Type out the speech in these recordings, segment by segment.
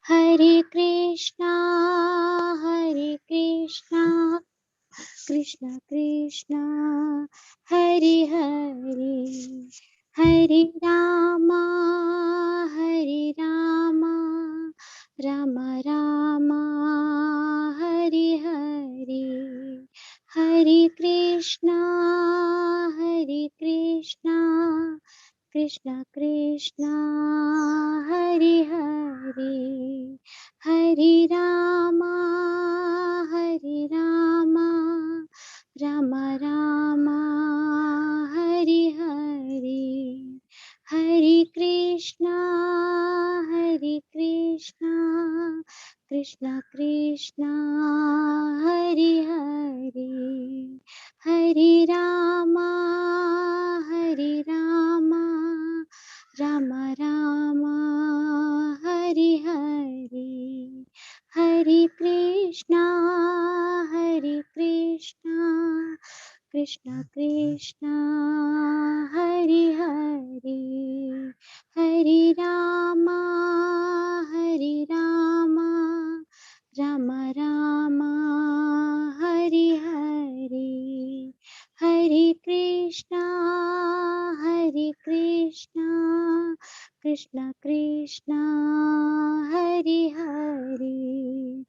हरे कृष्णा कृष्ण कृष्ण हरे हरे हरे राम राम राम हरे हरे हरे कृष्णा कृष्ण कृष्ण हरे हरे हरे राम राम राम हरे हरे हरे कृष्णा कृष्ण कृष्ण हरे हरे हरे राम राम राम हरे हरे हरे कृष्णा कृष्ण कृष्ण हरे हरे हरे राम राम राम हरे हरे हरे कृष्णा कृष्ण कृष्ण हरे हरे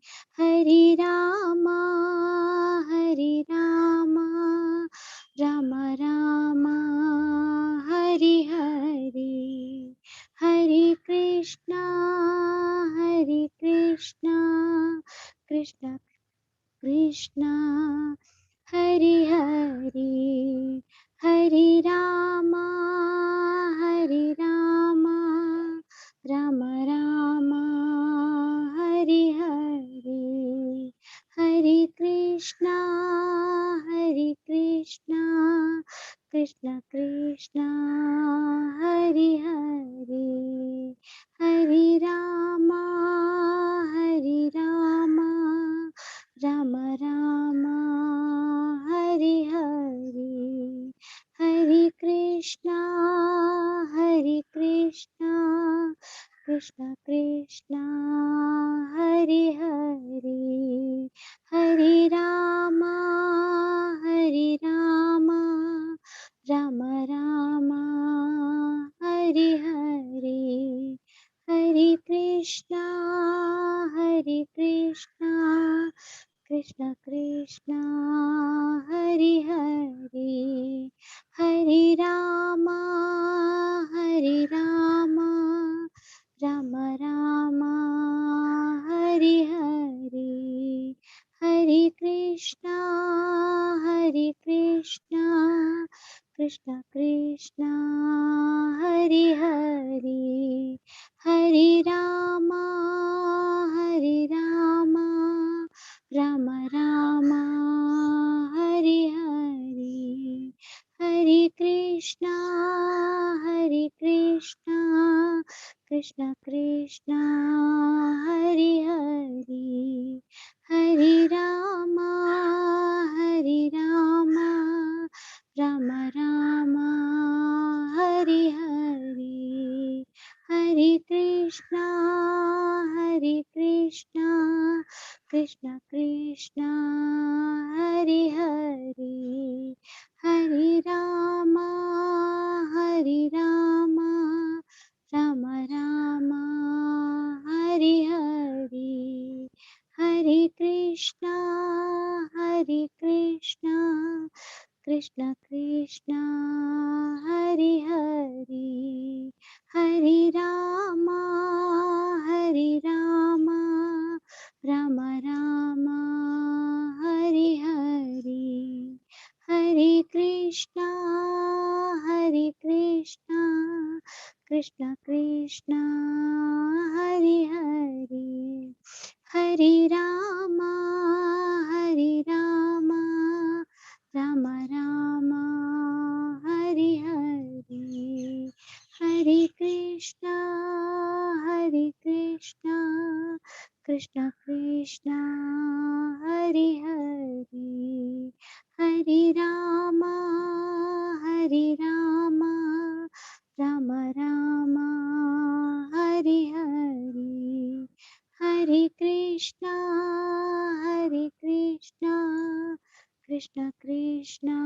हरे राम राम राम हरे हरे हरे कृष्णा कृष्ण कृष्ण हरे हरे हरे राम राम राम हरे हरे हरे कृष्णा कृष्ण कृष्ण हरे हरे हरे राम राम राम हरे हरे हरे कृष्णा कृष्ण कृष्ण हरे हरे हरे राम राम राम हरे हरे हरे कृष्णा कृष्ण कृष्ण हरे हरे हरे राम राम राम हरे हरे हरे कृष्णा कृष्ण कृष्ण हरे हरे हरे राम राम राम हरे हरे हरे कृष्णा कृष्ण कृष्ण हरे हरे हरे राम राम राम हरे हरे हरे कृष्णा कृष्ण कृष्ण हरे हरे हरे राम राम राम हरे हरे हरे कृष्णा कृष्ण कृष्ण हरे हरे हरे राम राम राम हरे हरे हरे कृष्णा कृष्ण कृष्ण हरे हरे हरे राम राम राम हरे हरे हरे कृष्णा कृष्ण कृष्ण हरे हरे हरे राम राम राम हरे हरे कृष्णा हरे Krishna Krishna Krishna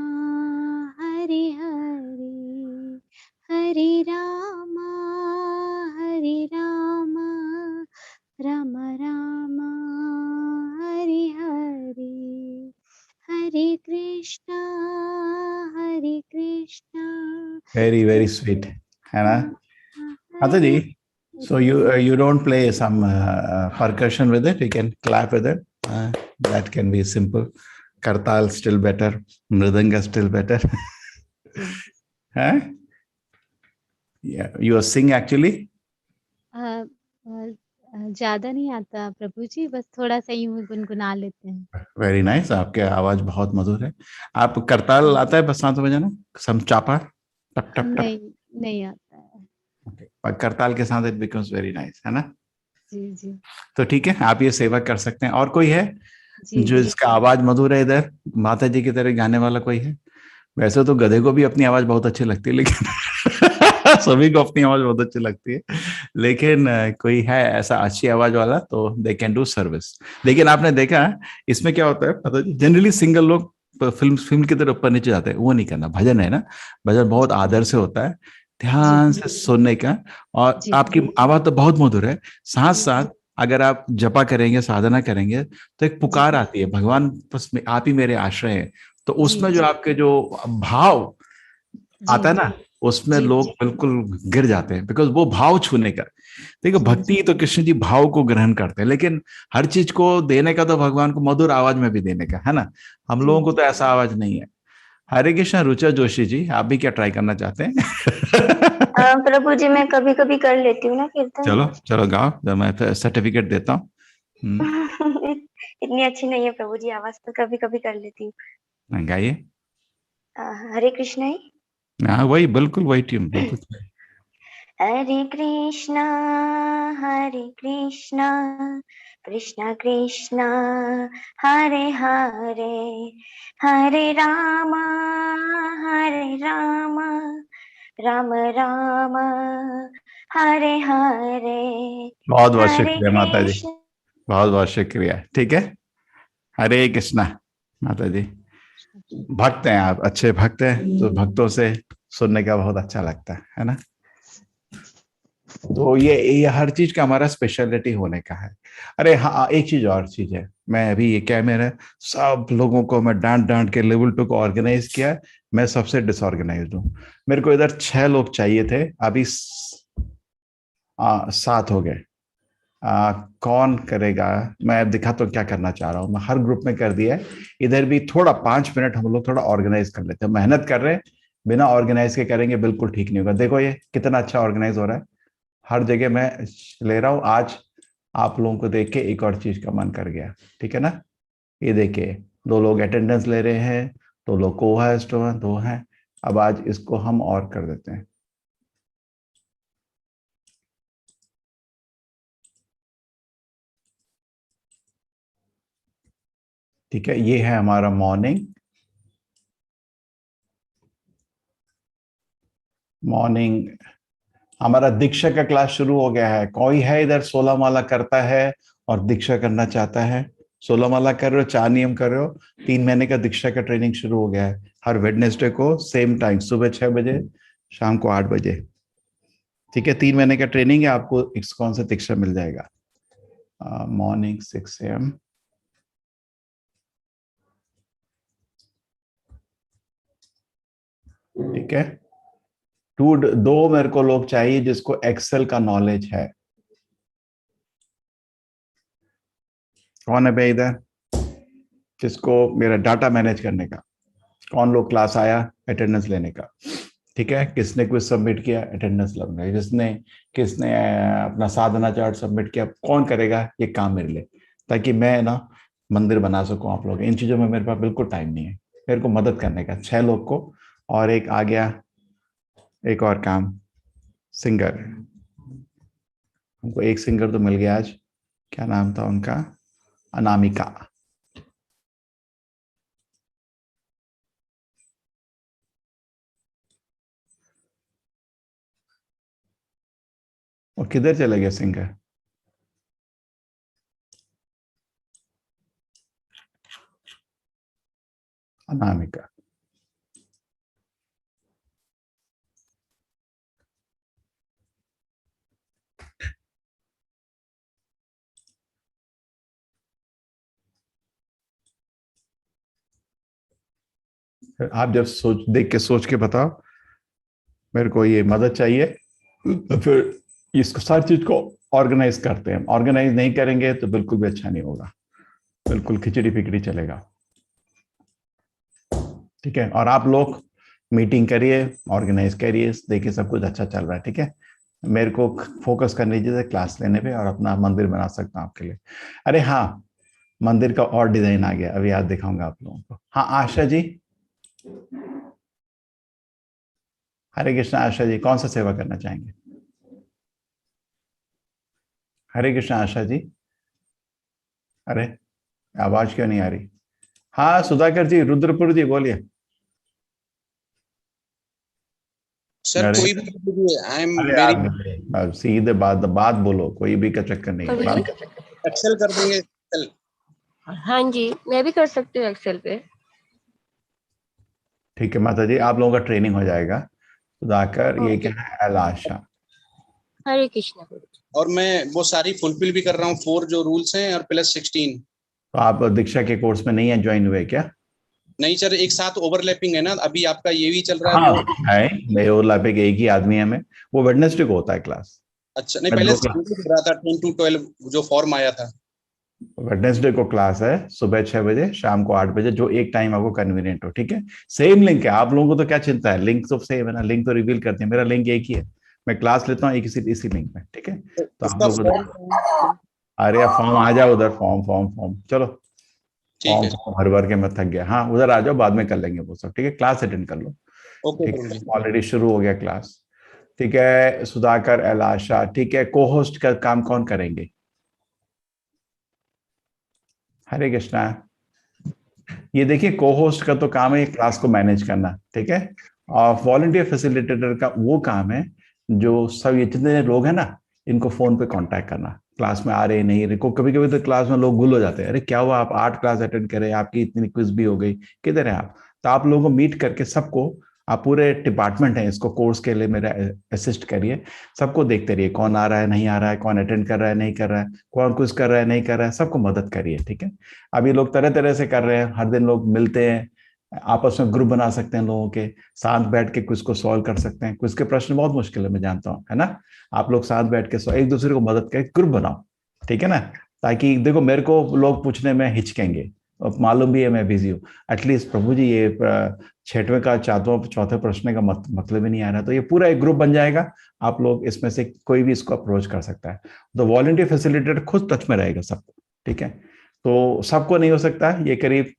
Hare Hare Hare Ram Ram Ram Hare Hare Hare Krishna Very, very sweet. Krishna है ना? Mata Hare ji, so Hare you don't play some percussion with it? You can clap with it. That can be simple. Kartal still better. Mridanga still better. Ji Huh? Yeah, you sing actually. अ, अ, ज्यादा नहीं आता प्रभु जी, बस थोड़ा सा यूं ही गुनगुना लेते हैं। Very nice. आपके आवाज बहुत मधुर है। आप करताल आता है बरसात बजाना? सम चापा टप टप टप। नहीं नहीं आता है। Okay. पर करताल के साथ it becomes very nice, है ना? जी जी तो ठीक है, आप ये सेवा कर सकते हैं। और कोई है जी जो जी इसका आवाज मधुर है इधर, माता जी की तरह गाने वाला कोई है? वैसे तो गधे को भी अपनी आवाज बहुत अच्छी लगती है, लेकिन सभी को अपनी आवाज बहुत अच्छी लगती है, लेकिन कोई है ऐसा अच्छी आवाज वाला तो दे कैन डू सर्विस। लेकिन आपने देखा इसमें क्या होता है पता है, जनरली सिंगल लोग फिल्म फिल्म की तरफ ऊपर नीचे जाते हैं, वो नहीं करना। भजन है ना, भजन बहुत आदर से होता है, जी ध्यान से सुनने का। और जी आपकी आवाज तो बहुत मधुर है, साथ साथ अगर आप जपा करेंगे, साधना करेंगे, तो एक जी पुकार आती है, भगवान बस आप ही मेरे आश्रय है। तो जी उसमें जो आपके जो भाव जी आता है ना, उसमें जी लोग बिल्कुल गिर जाते हैं, बिकॉज वो भाव छूने का। देखो जी भक्ति तो कृष्ण जी भाव को ग्रहण करते हैं, लेकिन हर चीज को देने का तो भगवान को मधुर आवाज में भी देने का है ना। हम जी लोगों को तो ऐसा आवाज नहीं है। हरे कृष्ण रुचा जोशी जी, आप भी क्या ट्राई करना चाहते हैं? प्रभु जी मैं कभी कभी कर लेती हूँ ना कीर्तन। चलो चलो गाओ, जब मैं सर्टिफिकेट देता हूँ। इतनी अच्छी नहीं है प्रभु जी आवाज, तो कभी कभी कर लेती हूँ। गाइए। हरे कृष्ण ही। हाँ वही, बिल्कुल वही ट्यून, बिल्कुल। हरे कृष्णा कृष्ण कृष्ण हरे हरे हरे राम राम राम हरे हरे बहुत बहुत हरे शुक्रिया माता जी, कृष्ण। बहुत बहुत शुक्रिया। ठीक है, हरे कृष्णा। माता जी भक्त हैं आप, अच्छे भक्त हैं, तो भक्तों से सुनने का बहुत अच्छा लगता है ना। तो ये हर चीज का हमारा स्पेशलिटी होने का है। अरे हाँ, एक चीज और चीज है, मैं अभी ये क्या, मेरा सब लोगों को मैं डांट डांट के लेवल 2 को ऑर्गेनाइज किया, मैं सबसे डिसऑर्गेनाइज हूँ। मेरे को इधर 6 लोग चाहिए थे, अभी 7 हो गए। कौन करेगा? मैं अब दिखा तो क्या करना चाह रहा हूँ, मैं हर ग्रुप में कर दिया है। इधर भी थोड़ा 5 मिनट हम लोग थोड़ा ऑर्गेनाइज कर लेते हैं, मेहनत कर रहे हैं, बिना ऑर्गेनाइज के करेंगे बिल्कुल ठीक नहीं होगा। देखो ये कितना अच्छा ऑर्गेनाइज हो रहा है, हर जगह मैं ले रहा हूँ। आज आप लोगों को देख के एक और चीज का मन कर गया, ठीक है ना। ये देखिए 2 लोग अटेंडेंस ले रहे हैं, 2 लोग को होस्ट हैं, 2 हैं। अब आज इसको हम और कर देते हैं। ठीक है, ये है हमारा मॉर्निंग मॉर्निंग हमारा दीक्षा का क्लास शुरू हो गया है। कोई है इधर 16 माला करता है और दीक्षा करना चाहता है? 16 माला कर रहे हो, 4 नियम कर रहे हो, 3 महीने का दीक्षा का ट्रेनिंग शुरू हो गया है। हर वेडनेसडे को सेम टाइम, सुबह 6 बजे, शाम को 8 बजे। ठीक है, 3 महीने का ट्रेनिंग है, आपको कौन सा दीक्षा मिल जाएगा। Morning 6 AM। ठीक है, 2 मेरे को लोग चाहिए जिसको एक्सेल का नॉलेज है। कौन है भाई इधर जिसको मेरा डाटा मैनेज करने का? कौन लोग क्लास आया अटेंडेंस लेने का? ठीक है, किसने क्विज सबमिट किया, अटेंडेंस लगना। किसने किसने अपना साधना चार्ट सबमिट किया, कौन करेगा ये काम मेरे लिए, ताकि मैं ना मंदिर बना सकूं आप लोग। इन चीजों में मेरे पास बिल्कुल टाइम नहीं है, मेरे को मदद करने का 6 लोग को। और एक आ गया, एक और काम, सिंगर। हमको एक सिंगर तो मिल गया आज, क्या नाम था उनका? अनामिका। और किधर चले गए सिंगर? अनामिका। आप जब देख के सोच के बताओ, मेरे को ये मदद चाहिए, तो फिर इसको सारी चीज को ऑर्गेनाइज करते हैं। ऑर्गेनाइज नहीं करेंगे तो बिल्कुल भी अच्छा नहीं होगा, बिल्कुल खिचड़ी पिचड़ी चलेगा। ठीक है, और आप लोग मीटिंग करिए, ऑर्गेनाइज करिए, देखिए सब कुछ अच्छा चल रहा है। ठीक है, मेरे को फोकस करने दीजिए क्लास लेने पे, और अपना मंदिर बना सकता हूँ आपके लिए। अरे हाँ, मंदिर का और डिजाइन आ गया, अभी आज दिखाऊंगा आप लोगों को। हाँ आशा जी, हरे कृष्णा। आशा जी कौन सा सेवा करना चाहेंगे? हरे कृष्णा आशा जी। अरे आवाज क्यों नहीं आ रही? हाँ सुधाकर जी, रुद्रपुर जी बोलिए। सर अरे कोई भी, आई एम अरे वेरी, आप सीधे बात बात बोलो, कोई भी का चक्कर नहीं है। एक्सेल कर देंगे एक्सेल। हाँ जी, मैं भी कर सकती हूँ एक्सेल पे। ठीक है माता जी, आप लोगों का ट्रेनिंग हो जाएगा। सुधाकर, ये क्या है? अलाशा। हरे कृष्णा। और मैं वो सारी फुलफिल भी कर रहा हूँ, 4 जो रूल्स हैं और प्लस 16। तो आप दीक्षा के कोर्स में नहीं है, ज्वाइन हुए क्या? नहीं सर, एक साथ ओवरलैपिंग है ना, अभी आपका ये भी चल रहा है हाँ वो। है, मेरे ओवरलैपिंग एक ही आदमी है मैं। वो वेडनेसडे को होता है क्लास। अच्छा नहीं, मैं पहले 2 से कर रहा था 10 to 12 जो फॉर्म आया था। वेडनेसडे को क्लास है, सुबह 6 बजे, शाम को 8 बजे, जो एक टाइम आपको कन्वीनियंट हो। ठीक है, सेम लिंक है, आप लोगों को तो क्या चिंता है, लिंक तो सेम है ना, लिंक तो रिवील करते हैं, मेरा लिंक एक ही है। मैं क्लास लेता हूँ एक इसी लिंक में। ठीक है, तो तो आप उसका लोगों को, फॉर्म। अरे फॉर्म आ जाओ उधर, फॉर्म फॉर्म फॉर्म, चलो ठीक फॉर्म है। फॉर्म भर भर के मैं थक गया। हाँ उधर आ जाओ, बाद में कर लेंगे वो सब। ठीक है, क्लास अटेंड कर लो। ओके ठीक प्रभु है, जी। ऑलरेडी शुरू हो गया क्लास। ठीक है सुधाकर, एलाशा। ठीक है, को होस्ट का काम कौन करेंगे? हरे कृष्णा। ये देखिए, को होस्ट का तो काम है क्लास को मैनेज करना। ठीक है, और वॉलंटियर फैसिलिटेटर का वो काम है जो सब ये जितने लोग हैं ना, इनको फोन पे कांटेक्ट करना, क्लास में आ रहे नहीं रहे। कभी कभी तो क्लास में लोग गुल हो जाते हैं, अरे क्या हुआ, आप 8 क्लास अटेंड करें, आपकी इतनी क्विज भी हो गई, किधर है आप? तो आप लोगों को मीट करके सबको, आप पूरे डिपार्टमेंट है इसको कोर्स के लिए मेरा असिस्ट करिए, सबको देखते रहिए कौन आ रहा है नहीं आ रहा है, कौन अटेंड कर रहा है नहीं कर रहा है, कौन कुछ कर रहा है नहीं कर रहा है, सबको मदद करिए। ठीक है, अभी लोग तरह तरह से कर रहे हैं, हर दिन लोग मिलते हैं, आपस में ग्रुप बना सकते हैं, लोगों के साथ बैठ के क्विज को सॉल्व कर सकते हैं। क्विज के प्रश्न बहुत मुश्किल है, मैं जानता हूँ, है ना। आप लोग साथ बैठ के एक दूसरे को मदद करके ग्रुप बनाओ। ठीक है ना, ताकि देखो मेरे को लोग पूछने में हिचकेंगे, और मालूम भी है मैं बिजी हूँ। एटलीस्ट प्रभु जी ये 6वें का चौथे प्रश्न का मतलब ही नहीं आ रहा, तो ये पूरा एक ग्रुप बन जाएगा। आप लोग इसमें से कोई भी इसको अप्रोच कर सकता है, तो वॉलंटियर फैसिलिटेटर खुद टच में रहेगा सबको। ठीक है, तो सबको नहीं हो सकता, ये करीब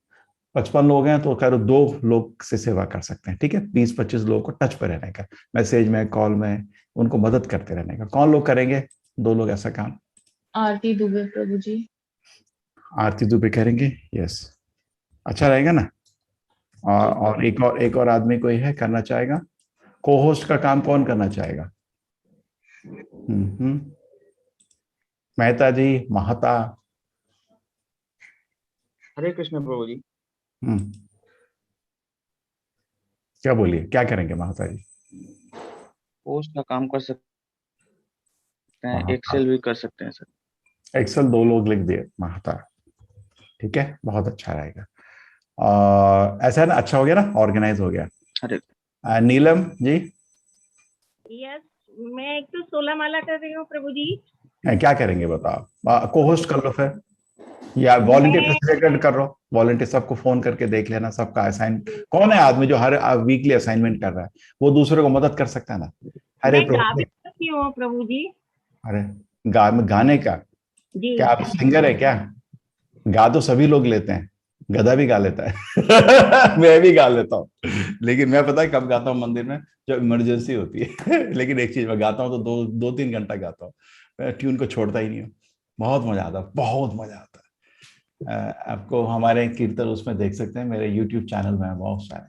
55 लोग हैं, तो खैर 2 लोग से सेवा कर सकते हैं। ठीक है, 20-25 लोगों को टच पर रहने का, मैसेज में, कॉल में, उनको मदद करते रहने का। कौन लोग करेंगे? 2 लोग ऐसा काम। आरती दुबे प्रभु जी। आरती दुबे करेंगे, यस, अच्छा रहेगा ना। और एक और आदमी कोई है करना चाहेगा? को होस्ट का काम कौन करना चाहेगा? मेहता जी, महता। हरे कृष्ण प्रभु जी। क्या बोलिए, क्या करेंगे महता जी? पोस्ट का काम कर सकते हैं, महता, एक्सेल भी कर सकते हैं सर। एक्सेल 2 लोग लिख दिए, महता। ठीक है, बहुत अच्छा रहेगा। ऐसा है ना, अच्छा हो गया ना, ऑर्गेनाइज हो गया। हरे नीलम जी। यस, मैं एक तो 16 माला कर रही हूँ प्रभु जी। क्या करेंगे बताओ? को होस्ट कर लो फिर, या वॉलंटियर मैं फैसिलिटेट कर लो। वॉलंटियर सबको फोन करके देख लेना, सबका असाइन कौन है आदमी जो हर वीकली असाइनमेंट कर रहा है, वो दूसरे को मदद कर सकता है ना। अरे मैं गा भी प्रभु, सकती हूँ प्रभु जी। अरे गाने का जी क्या, आप सिंगर है क्या? गा तो सभी लोग लेते हैं, गधा भी गा लेता है मैं भी गा लेता हूँ, लेकिन मैं पता है कब गाता हूँ मंदिर में, जब इमरजेंसी होती है लेकिन एक चीज, मैं गाता हूँ तो 2-3 घंटा गाता हूँ, मैं ट्यून को छोड़ता ही नहीं हूँ। बहुत मजा आता है, बहुत मजा आता है। आपको हमारे कीर्तन उसमें देख सकते हैं, मेरे यूट्यूब चैनल में है बहुत सारे।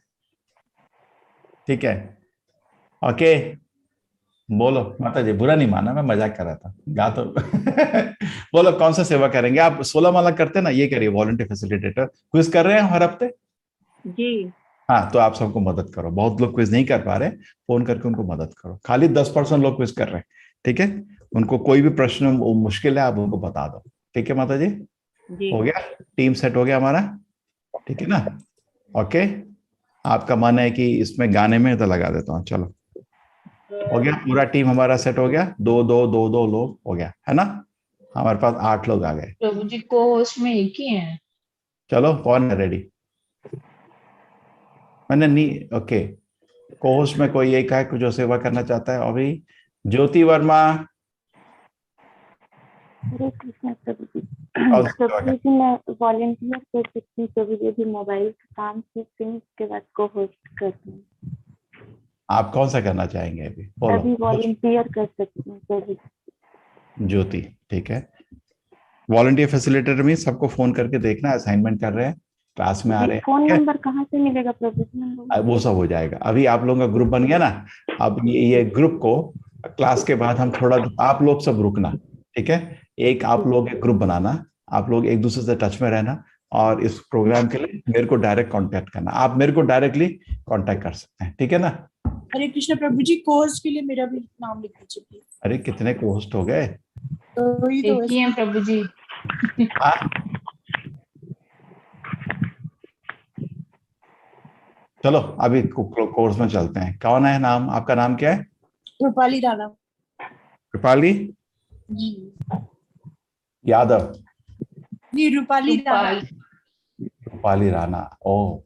ठीक है, ओके, बोलो माता जी, बुरा नहीं माना, मैं मजाक कर रहा था, गा तो बोलो कौन सा सेवा करेंगे आप? 16 माला करते ना, ये करिए, वॉलंटियर फैसिलिटेटर। क्विज कर रहे हैं हर हफ्ते, जी हाँ, तो आप सबको मदद करो। बहुत लोग क्विज नहीं कर पा रहे, फोन करके उनको मदद करो। खाली 10% लोग क्विज कर रहे हैं, ठीक है। उनको कोई भी प्रश्न मुश्किल है, आप उनको बता दो, ठीक है माता जी। जी हो गया, टीम सेट हो गया हमारा, ठीक है ना। ओके, आपका मन है कि इसमें गाने में, तो लगा देता हूँ। चलो, हो गया, पूरा टीम हमारा सेट हो गया। दो दो दो दो लोग हो गया, है ना। हमारे पास 8 लोग आ गए। प्रभु जी को होस्ट में एक ही है। चलो, कौन है रेडी? मैंने नहीं, ओके। को होस्ट में कोई एक है जो सेवा करना चाहता है अभी? ज्योति वर्मा। हरे कृष्णा प्रभु जी। और सेवा प्रभु जी मैं वॉलेंटियर कर सकती हूँ प्रभु जी, अभी मोबाइल का काम सीखती हूँ, उसके बाद को होस्ट करती हूँ। आप कौन सा करना चाहेंगे अभी? बोलो। अभी वॉलेंटियर कर सकती हूँ प्रभु जी। ज्योति, ठीक है। वॉलंटियर फैसिलिटेटर में सबको फोन करके देखना, असाइनमेंट कर रहे हैं, क्लास में आ जी, रहे हैं, फोन ठीक है। नंबर कहाँ से मिलेगा प्रभु जी हम लोगों वो सब हो जाएगा। अभी आप लोगों का ग्रुप बन गया ना। अब ये ग्रुप को क्लास के बाद हम थोड़ा, आप लोग सब रुकना, ठीक है। एक आप लोग एक ग्रुप बनाना, आप लोग एक दूसरे से टच में रहना, और इस प्रोग्राम के लिए मेरे को डायरेक्ट कांटेक्ट करना। आप मेरे को डायरेक्टली कांटेक्ट कर सकते हैं, ठीक है ना। हरे कृष्ण प्रभु जी, कोर्स के लिए मेरा भी नाम लिख दीजिए प्लीज। अरे कितने होस्ट हो गए? तो ही तो एक ही है प्रभु जी। हाँ, चलो अभी कोर्स में चलते हैं। कौन है? नाम आपका नाम क्या है? रूपाली राणा कृपाली जी। यादव। जी रूपाली राणा। रूपाली राणा, ओ।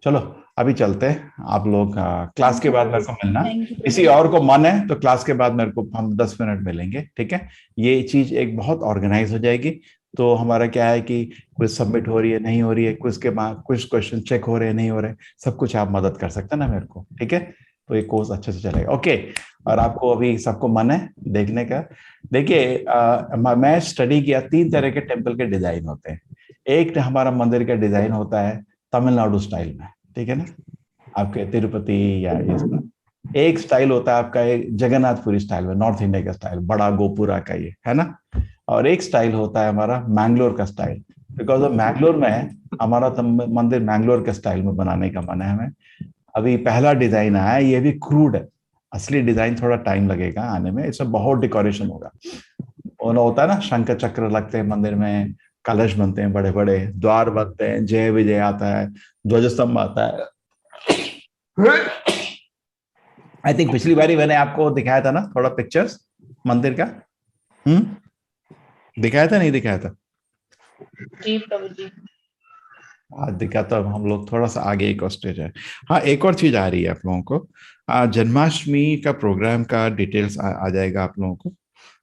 चलो अभी चलते हैं। आप लोग क्लास के बाद मेरे को मिलना। किसी और को मन है तो क्लास के बाद मेरे को, हम 10 मिनट मिलेंगे, ठीक है। ये चीज एक बहुत ऑर्गेनाइज हो जाएगी। तो हमारा क्या है कि क्विज सबमिट हो रही है, नहीं हो रही है, क्विज के बाद कुछ क्वेश्चन चेक हो रहे हैं, नहीं हो रहे, सब कुछ आप मदद कर सकते हैं ना मेरे को, ठीक है। तो ये कोर्स अच्छे से चलेगा, ओके। और आपको अभी सबको मन है देखने का? देखिए, मैं स्टडी किया, 3 तरह के टेम्पल के डिजाइन होते हैं। एक हमारा मंदिर का डिजाइन होता है तमिलनाडु स्टाइल में, ठीक है ना, आपके तिरुपति या ये सब। एक स्टाइल होता है आपका जगन्नाथपुरी स्टाइल में, नॉर्थ इंडिया का स्टाइल, बड़ा गोपुरा का, ये है ना। और एक स्टाइल होता है हमारा मैंगलोर का स्टाइल, बिकॉज ऑफ मैंगलोर में है हमारा, तो मंदिर मैंगलोर के स्टाइल में बनाने का मन है हमें। अभी पहला डिजाइन आया है, ये भी क्रूड है। असली डिजाइन थोड़ा टाइम लगेगा आने में, इसमें बहुत डेकोरेशन होगा। और होता है ना, शंख चक्र लगते हैं मंदिर में, कलश बनते हैं बड़े बड़े, द्वार बनते हैं, जय विजय आता है, ध्वजस्तंभ आता है। आई थिंक पिछली बारी मैंने आपको दिखाया था ना थोड़ा पिक्चर्स मंदिर का। दिखाया था, नहीं दिखाया था? जी प्रभु जी। आज दिखा, तो हम लोग थोड़ा सा आगे एक और स्टेज है। हाँ, एक और चीज आ रही है आप लोगों को, जन्माष्टमी का प्रोग्राम का डिटेल्स आ जाएगा आप लोगों को।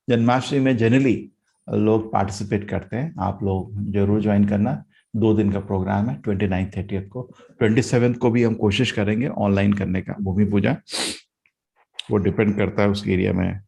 जन्माष्टमी में जनरली लोग पार्टिसिपेट करते हैं, आप लोग जरूर ज्वाइन करना। 2 दिन का प्रोग्राम है, 29 30 को। 27 को भी हम कोशिश करेंगे ऑनलाइन करने का, भूमि पूजा। वो डिपेंड करता है उस एरिया में।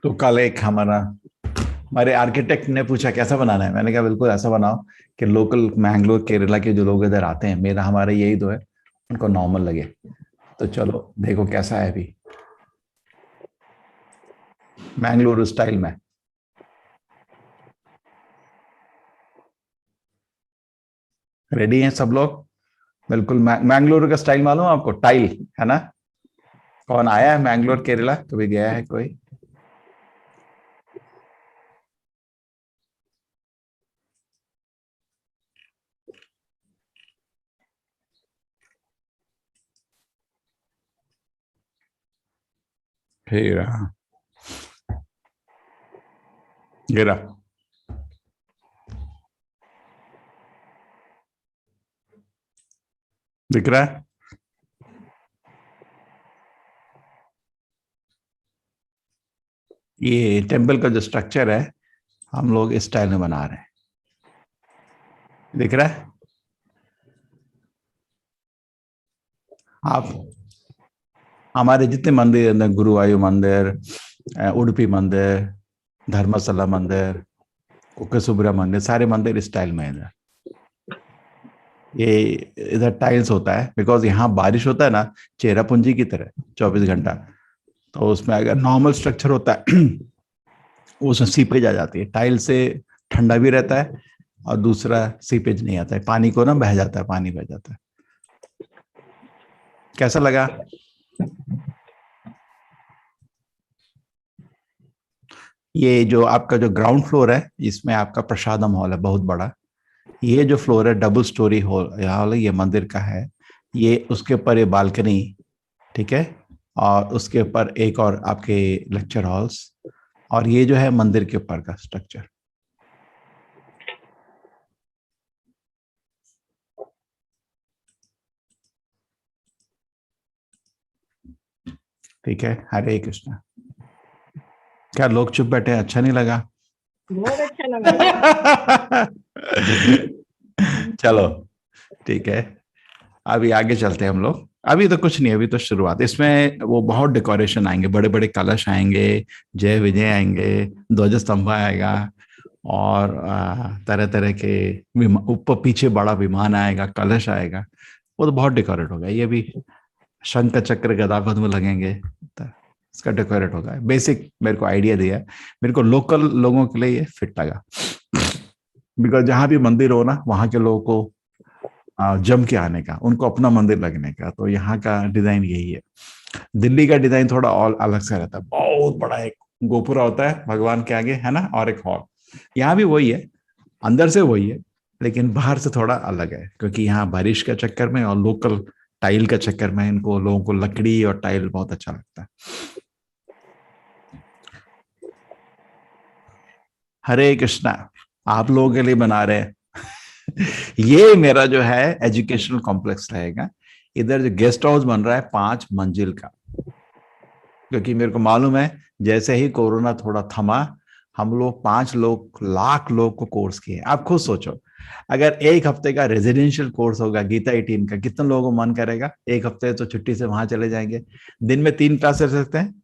तो कल एक हमारे आर्किटेक्ट ने पूछा कैसा बनाना है, मैंने कहा बिल्कुल ऐसा बनाओ कि लोकल मैंगलोर केरला के जो लोग इधर आते हैं, मेरा हमारे यही दो है, उनको नॉर्मल लगे। तो चलो देखो कैसा है अभी मैंगलोर स्टाइल में। रेडी हैं सब लोग? बिल्कुल मैंगलोर का स्टाइल मालूम आपको, टाइल, है ना। कौन आया है मैंगलोर केरला, कभी गया है कोई? हीरा गिरा। दिख रहा है? ये टेम्पल का जो स्ट्रक्चर है हम लोग इस स्टाइल में बना रहे हैं, दिख रहा है? आप हमारे जितने मंदिर हैं, गुरुवायु मंदिर, उडुपी मंदिर, धर्मशाला मंदिर, कुक्केसुब्रा मंदिर, सारे मंदिर इस स्टाइल में है। ये इधर टाइल्स होता है बिकॉज यहाँ बारिश होता है ना, चेरापूंजी की तरह 24 घंटा। तो उसमें अगर नॉर्मल स्ट्रक्चर होता है उसमें सीपेज आ जाती है। टाइल से ठंडा भी रहता है और दूसरा सीपेज नहीं आता है, पानी को ना बह जाता है, पानी बह जाता है। कैसा लगा? ये जो आपका जो ग्राउंड फ्लोर है, इसमें आपका प्रसादम हॉल है बहुत बड़ा। ये जो फ्लोर है डबल स्टोरी हॉल, ये मंदिर का है। ये उसके ऊपर ये बालकनी, ठीक है, और उसके ऊपर एक और आपके लेक्चर हॉल्स, और ये जो है मंदिर के ऊपर का स्ट्रक्चर। ठीक है, हरे कृष्णा। क्या लोग चुप बैठे हैं? अच्छा नहीं लगा? बहुत अच्छा लगा। चलो ठीक है, अभी आगे चलते हैं हम लोग। अभी तो कुछ नहीं, अभी तो शुरुआत। इसमें वो बहुत डेकोरेशन आएंगे, बड़े बड़े कलश आएंगे, जय विजय आएंगे, ध्वज स्तंभ आएगा, और तरह तरह के ऊपर पीछे बड़ा विमान आएगा, कलश आएगा। वो तो बहुत डेकोरेट होगा। ये भी शंख चक्र गदा पद्म लगेंगे, तो इसका डेकोरेट होगा। बेसिक मेरे को आइडिया दिया, मेरे को लोकल लोगों के लिए ये फिट लगा। बिकॉज जहां भी मंदिर हो ना, वहां के लोगों को जम के आने का, उनको अपना मंदिर लगने का। तो यहाँ का डिजाइन यही है। दिल्ली का डिजाइन थोड़ा और अलग से रहता है, बहुत बड़ा एक गोपुरा होता है भगवान के आगे, है ना, और एक हॉल। यहाँ भी वही है, अंदर से वही है, लेकिन बाहर से थोड़ा अलग है, क्योंकि यहाँ बारिश के चक्कर में और लोकल टाइल के चक्कर में इनको लोगों को लकड़ी और टाइल बहुत अच्छा लगता है। हरे कृष्णा, आप लोगों के लिए बना रहे हैं। ये मेरा जो है एजुकेशनल कॉम्प्लेक्स रहेगा। इधर जो गेस्ट हाउस बन रहा है 5 मंजिल का, क्योंकि मेरे को मालूम है जैसे ही कोरोना थोड़ा थमा, हम लोग 5 लाख लोग को कोर्स किए। आप खुद सोचो, अगर एक हफ्ते का रेजिडेंशियल कोर्स होगा गीता 18 का, कितने लोगों को मन करेगा? एक हफ्ते तो छुट्टी से वहां चले जाएंगे। दिन में 3 क्लास कर सकते हैं,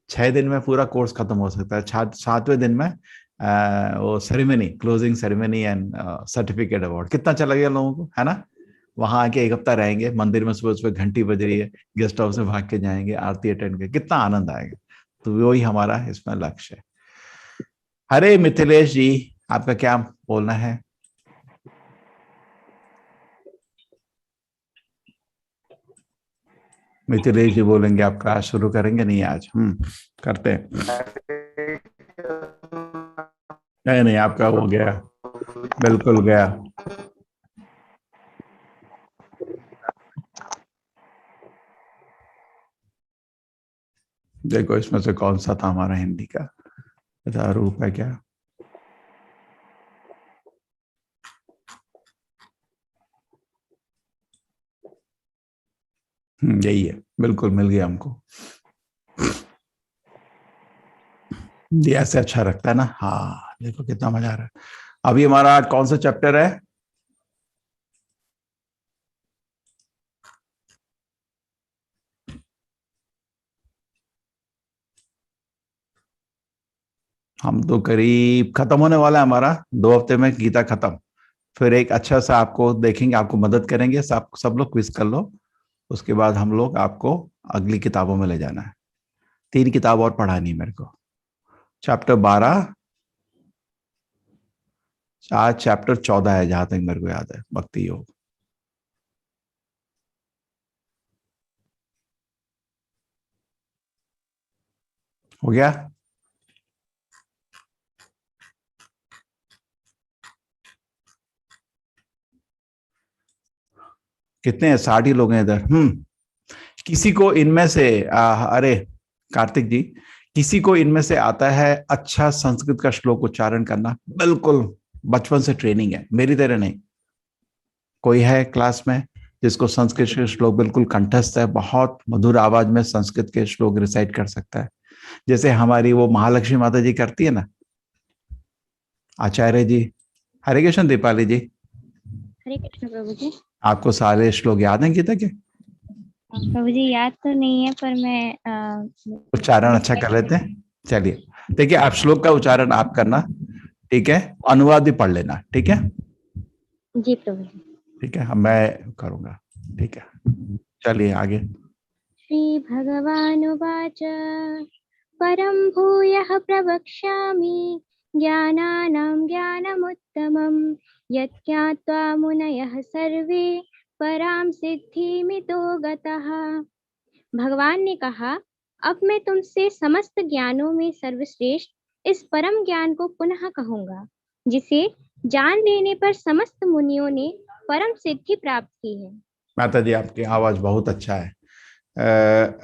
6 दिन में पूरा कोर्स खत्म हो सकता है। 7वें दिन में वो ceremony, closing ceremony and certificate award. कितना अच्छा लगेगा लोगों को, है ना? वहां आके एक हफ्ता रहेंगे, मंदिर में सुबह सुबह घंटी बज रही है, गेस्ट हाउस में भाग के जाएंगे, आरती अटेंड करके, कितना आनंद आएगा। तो वही हमारा इसमें लक्ष्य है। हरे मिथिलेश जी, आपका क्या बोलना है? मिथिलेश जी बोलेंगे, आप क्लास शुरू करेंगे? नहीं आज करते हैं। नहीं, आपका हो गया, बिल्कुल गया। देखो इसमें से कौन सा था हमारा हिंदी का, रूप है क्या? यही है, बिल्कुल मिल गया हमको। ये ऐसे अच्छा रखता है ना। हाँ देखो कितना मजा आ रहा है। अभी हमारा कौन सा चैप्टर है? हम तो करीब खत्म होने वाला है हमारा, 2 हफ्ते में गीता खत्म। फिर एक अच्छा सा आपको देखेंगे, आपको मदद करेंगे, सब लोग क्विज कर लो। उसके बाद हम लोग आपको अगली किताबों में ले जाना है। 3 किताब और पढ़ानी है मेरे को। चैप्टर 12, आज चैप्टर 14 है जहां तक मेरे को याद है, भक्ति योग। हो गया? कितने हैं? 60 ही लोग हैं इधर। किसी को इनमें से अरे कार्तिक जी, किसी को इनमें से आता है अच्छा संस्कृत का श्लोक उच्चारण करना? बिल्कुल बचपन से ट्रेनिंग है, मेरी तरह नहीं। कोई है क्लास में जिसको संस्कृत के श्लोक बिल्कुल कंठस्थ है, बहुत मधुर आवाज में संस्कृत के श्लोक रिसाइट कर सकता है, जैसे हमारी वो महालक्ष्मी माता जी करती है ना, आचार्य जी? हरे कृष्ण दीपाली जी, हरे कृष्ण प्रभु जी। आपको सारे श्लोक याद हैं गीता के? प्रभु जी याद तो नहीं है, पर मैं उच्चारण अच्छा कर लेते हैं। चलिए देखिए, आप श्लोक का उच्चारण आप करना, ठीक है, अनुवाद भी पढ़ लेना, ठीक है। जी प्रभु जी। ठीक है, मैं करूंगा, ठीक है। चलिए आगे। श्री भगवानुवाच परं भूयः प्रवक्ष्यामि ज्ञानानां ज्ञानमुत्तमं यत् ज्ञात्वा मुनयः सर्वे परां सिद्धिमितो गतः। भगवान ने कहा, अब मैं तुमसे समस्त ज्ञानों में सर्वश्रेष्ठ इस परम ज्ञान को पुनः कहूंगा, जिसे जान लेने पर समस्त मुनियों ने परम सिद्धि प्राप्त की है। माता जी आपकी आवाज बहुत अच्छा है।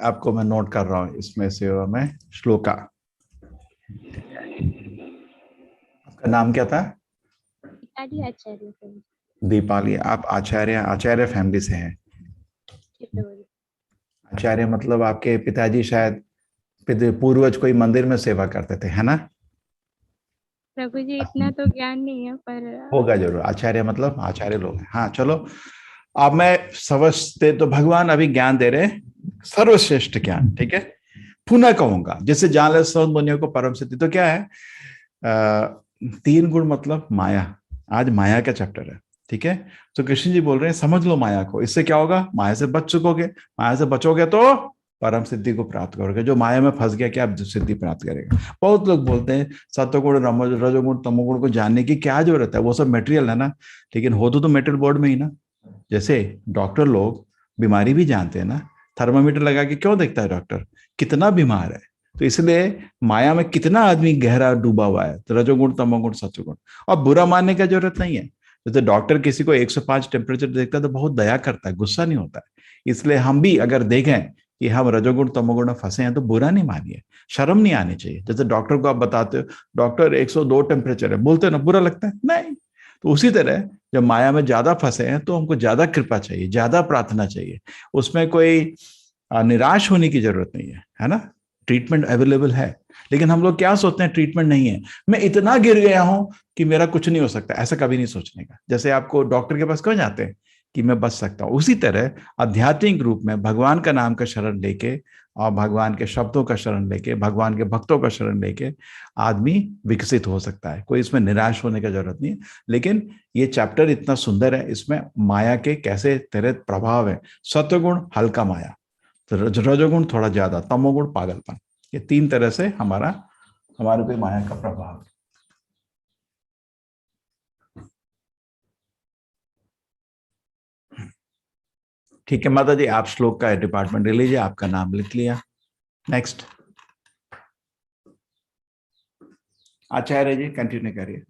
आपको मैं नोट कर रहा हूँ इसमें से मैं श्लोका। आपका नाम क्या था? आचार्य। दीपाली। आप आचार्य फैमिली से हैं? आचार्य मतलब आपके पिताजी शायद पूर्वज कोई मंदिर में सेवा करते थे, है ना? प्रभु जी इतना तो ज्ञान नहीं है, पर होगा जरूर। आचार्य मतलब आचार्य लोग हैं। हाँ चलो, अब मैं समझते तो भगवान अभी ज्ञान दे रहे, सर्वश्रेष्ठ ज्ञान, ठीक है। पुनः कहूंगा जिससे जान ले सब मुनियों को परम सिद्धि। तो क्या है, 3 गुण मतलब माया। आज माया का चैप्टर है, ठीक है। तो कृष्ण जी बोल रहे हैं समझ लो माया को, इससे क्या होगा, माया से बच चुकोगे। माया से बचोगे तो परम सिद्धि को प्राप्त करोगे। जो माया में फंस गया, क्या सिद्धि प्राप्त करेगा। बहुत लोग बोलते हैं सत्वगुण रजोगुण तमोगुण को जानने की क्या जरूरत है, वो सब मटेरियल है ना। लेकिन हो तो मेटल बोर्ड में ही ना। जैसे डॉक्टर लोग बीमारी भी जानते हैं ना, थर्मामीटर लगा के क्यों देखता है डॉक्टर कितना बीमार है। तो इसलिए माया में कितना आदमी गहरा डूबा हुआ है, तो रजोगुण तमोगुण सत्वगुण। और बुरा मानने का जरूरत नहीं है। जैसे डॉक्टर किसी को 105 टेम्परेचर देखता है तो बहुत दया करता है, गुस्सा नहीं होता है। इसलिए हम भी अगर देखें कि हम रजोगुण तमोगुण में फंसे हैं तो बुरा नहीं मानिए, शर्म नहीं आनी चाहिए। जैसे डॉक्टर को आप बताते हो डॉक्टर 102 टेम्परेचर है, बोलते हो ना, बुरा लगता है नहीं। तो उसी तरह जब माया में ज्यादा फंसे हैं तो हमको ज्यादा कृपा चाहिए, ज्यादा प्रार्थना चाहिए। उसमें कोई निराश होने की जरूरत नहीं है ना। ट्रीटमेंट अवेलेबल है, लेकिन हम लोग क्या सोचते हैं ट्रीटमेंट नहीं है, मैं इतना गिर गया हूं कि मेरा कुछ नहीं हो सकता। ऐसा कभी नहीं सोचने का। जैसे आपको डॉक्टर के पास क्यों जाते हैं कि मैं बच सकता हूं, उसी तरह आध्यात्मिक रूप में भगवान का नाम का शरण लेके और भगवान के शब्दों का शरण लेके, भगवान के भक्तों का शरण लेके आदमी विकसित हो सकता है। कोई इसमें निराश होने की जरूरत नहीं है। लेकिन ये चैप्टर इतना सुंदर है, इसमें माया के कैसे तेरे प्रभाव है। सत्वगुण हल्का माया, तो रजोगुण थोड़ा ज्यादा, तमोगुण पागलपन। ये 3 तरह से हमारे पे माया का प्रभाव। ठीक है माता जी, आप श्लोक का डिपार्टमेंट ले लीजिए, आपका नाम लिख लिया। नेक्स्ट आचार्य जी कंटिन्यू करिए।